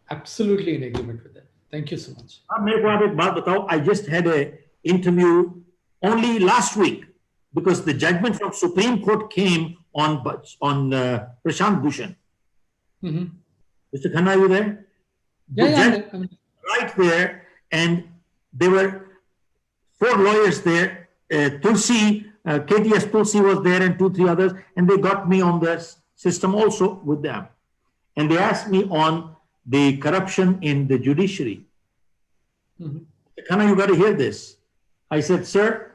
absolutely in agreement with that. Thank you so much. I just had an interview only last week because the judgment from Supreme Court came on Prashant Bhushan. Mr. Khanna, are you there? Yeah. Right there, and there were 4 lawyers there. Tulsi KTS Tulsi was there and 2-3 others, and they got me on the system also with them. And they asked me on the corruption in the judiciary. Khanna, you got to hear this. I said, sir,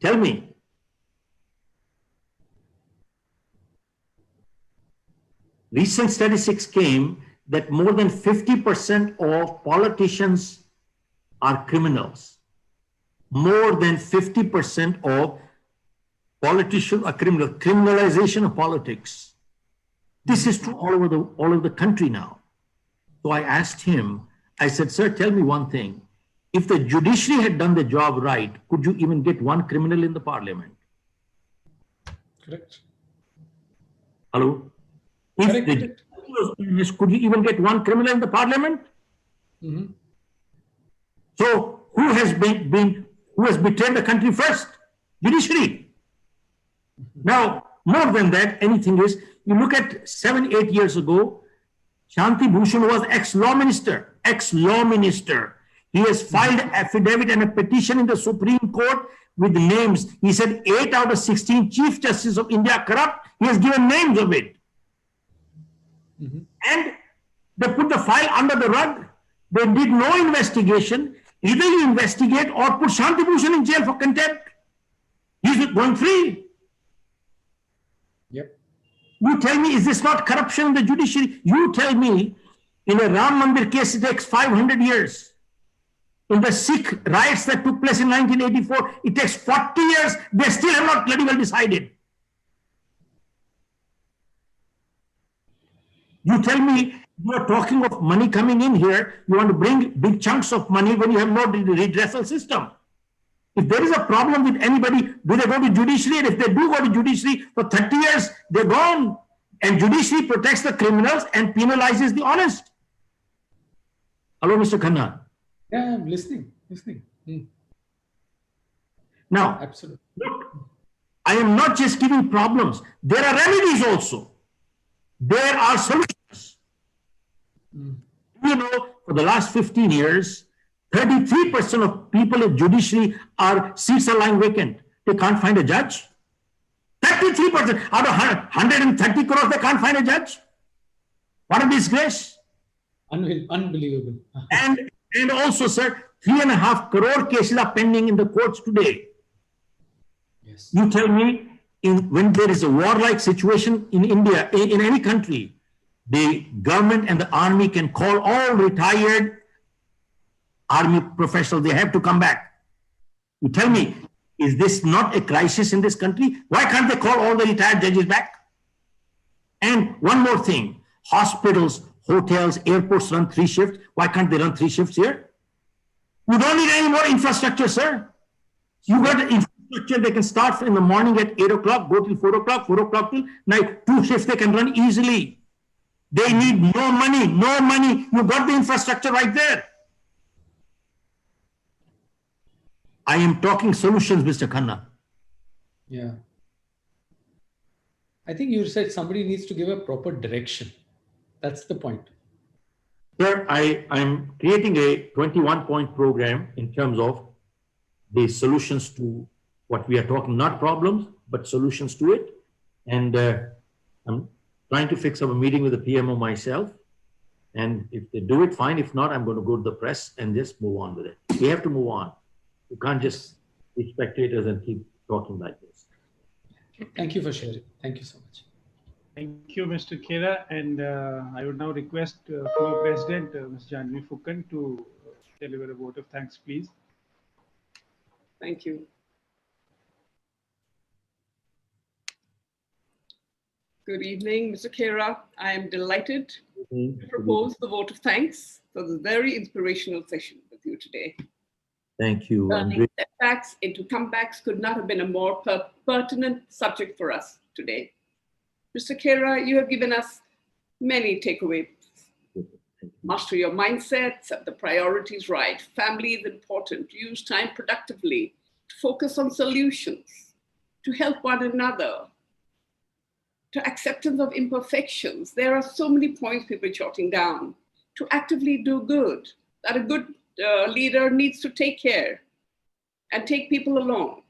tell me. Recent statistics came that more than 50% of politicians are criminals. More than 50% of politicians are criminal. Criminalization of politics. This is true all over the country now. So I asked him, I said, sir, tell me one thing. If the judiciary had done the job right, could you even get one criminal in the parliament? Correct. Hello? If the judiciary was honest, could you even get one criminal in the parliament? So who has betrayed the country first? Judiciary. Now, more than that, anything is, you look at 7-8 years ago, Shanti Bhushan was ex-law minister. He has filed an affidavit and a petition in the Supreme Court with names. He said 8 out of 16 Chief Justices of India are corrupt. He has given names of it. And they put the file under the rug. They did no investigation. Either you investigate or put Shanti Bhushan in jail for contempt. He's going free. Yep. You tell me, is this not corruption in the judiciary? You tell me, in a Ram Mandir case, it takes 500 years. In the Sikh riots that took place in 1984, it takes 40 years. They still have not bloody well decided. You tell me, you are talking of money coming in here. You want to bring big chunks of money when you have no redressal system. If there is a problem with anybody, do they go to judiciary? And if they do go to judiciary for 30 years, they're gone. And judiciary protects the criminals and penalizes the honest. Hello, Mr. Khanna. Yeah, I'm listening. Now, absolutely. Look, I am not just giving problems. There are remedies also. There are solutions. You know, for the last 15 years, 33% of people in judiciary seats are lying vacant. They can't find a judge. 33% out of 130 crores, they can't find a judge. What a disgrace. Unbelievable. And also, sir, 3.5 crore cases are pending in the courts today. Yes. You tell me, when there is a warlike situation in India, in any country, the government and the army can call all retired army professionals. They have to come back. You tell me, is this not a crisis in this country? Why can't they call all the retired judges back? And one more thing, hospitals, hotels, airports run 3 shifts. Why can't they run 3 shifts here? You don't need any more infrastructure, sir. You got the infrastructure. They can start in the morning at 8 o'clock, go till 4 o'clock, 4 o'clock till night. 2 shifts they can run easily. They need no money. You got the infrastructure right there. I am talking solutions, Mr. Khanna. Yeah. I think you said somebody needs to give a proper direction. That's the point. Sir, I'm creating a 21-point program in terms of the solutions to what we are talking, not problems, but solutions to it. And I'm trying to fix up a meeting with the PMO myself. And if they do it, fine. If not, I'm going to go to the press and just move on with it. We have to move on. You can't just be spectators and keep talking like this. Thank you for sharing. Thank you so much. Thank you, Mr. Khera. And I would now request Floor President, Ms. Janvi Fukan, to deliver a vote of thanks, please. Thank you. Good evening, Mr. Khera. I am delighted to propose the vote of thanks for the very inspirational session with you today. Thank you. Turning setbacks into comebacks could not have been a more pertinent subject for us today. Mr. Khera, you have given us many takeaways. Master your mindset, set the priorities right. Family is important. Use time productively. To focus on solutions. To help one another. To acceptance of imperfections. There are so many points people are jotting down. To actively do good. That a good leader needs to take care and take people along.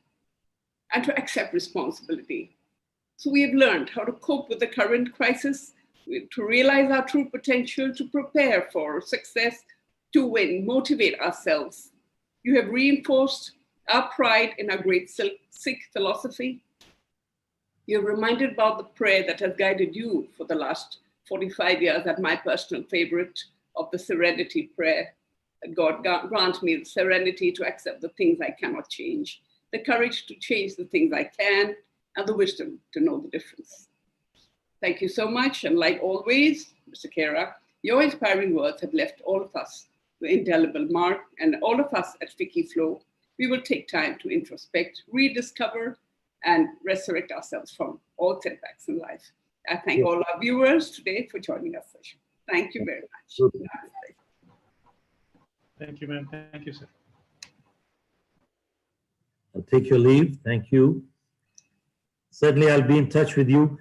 and to accept responsibility. So we have learned how to cope with the current crisis, to realize our true potential, to prepare for success, to win, motivate ourselves. You have reinforced our pride in our great Sikh philosophy. You're reminded about the prayer that has guided you for the last 45 years, and my personal favorite of the serenity prayer. That God grant me the serenity to accept the things I cannot change, the courage to change the things I can, and the wisdom to know the difference. Thank you so much. And like always, Mr. Khera, your inspiring words have left all of us the indelible mark, and all of us at FICCI Flow, we will take time to introspect, rediscover, and resurrect ourselves from all setbacks in life. I thank all our viewers today for joining us. Thank you very much. Thank you, ma'am. Thank you, sir. I'll take your leave. Thank you. Certainly, I'll be in touch with you.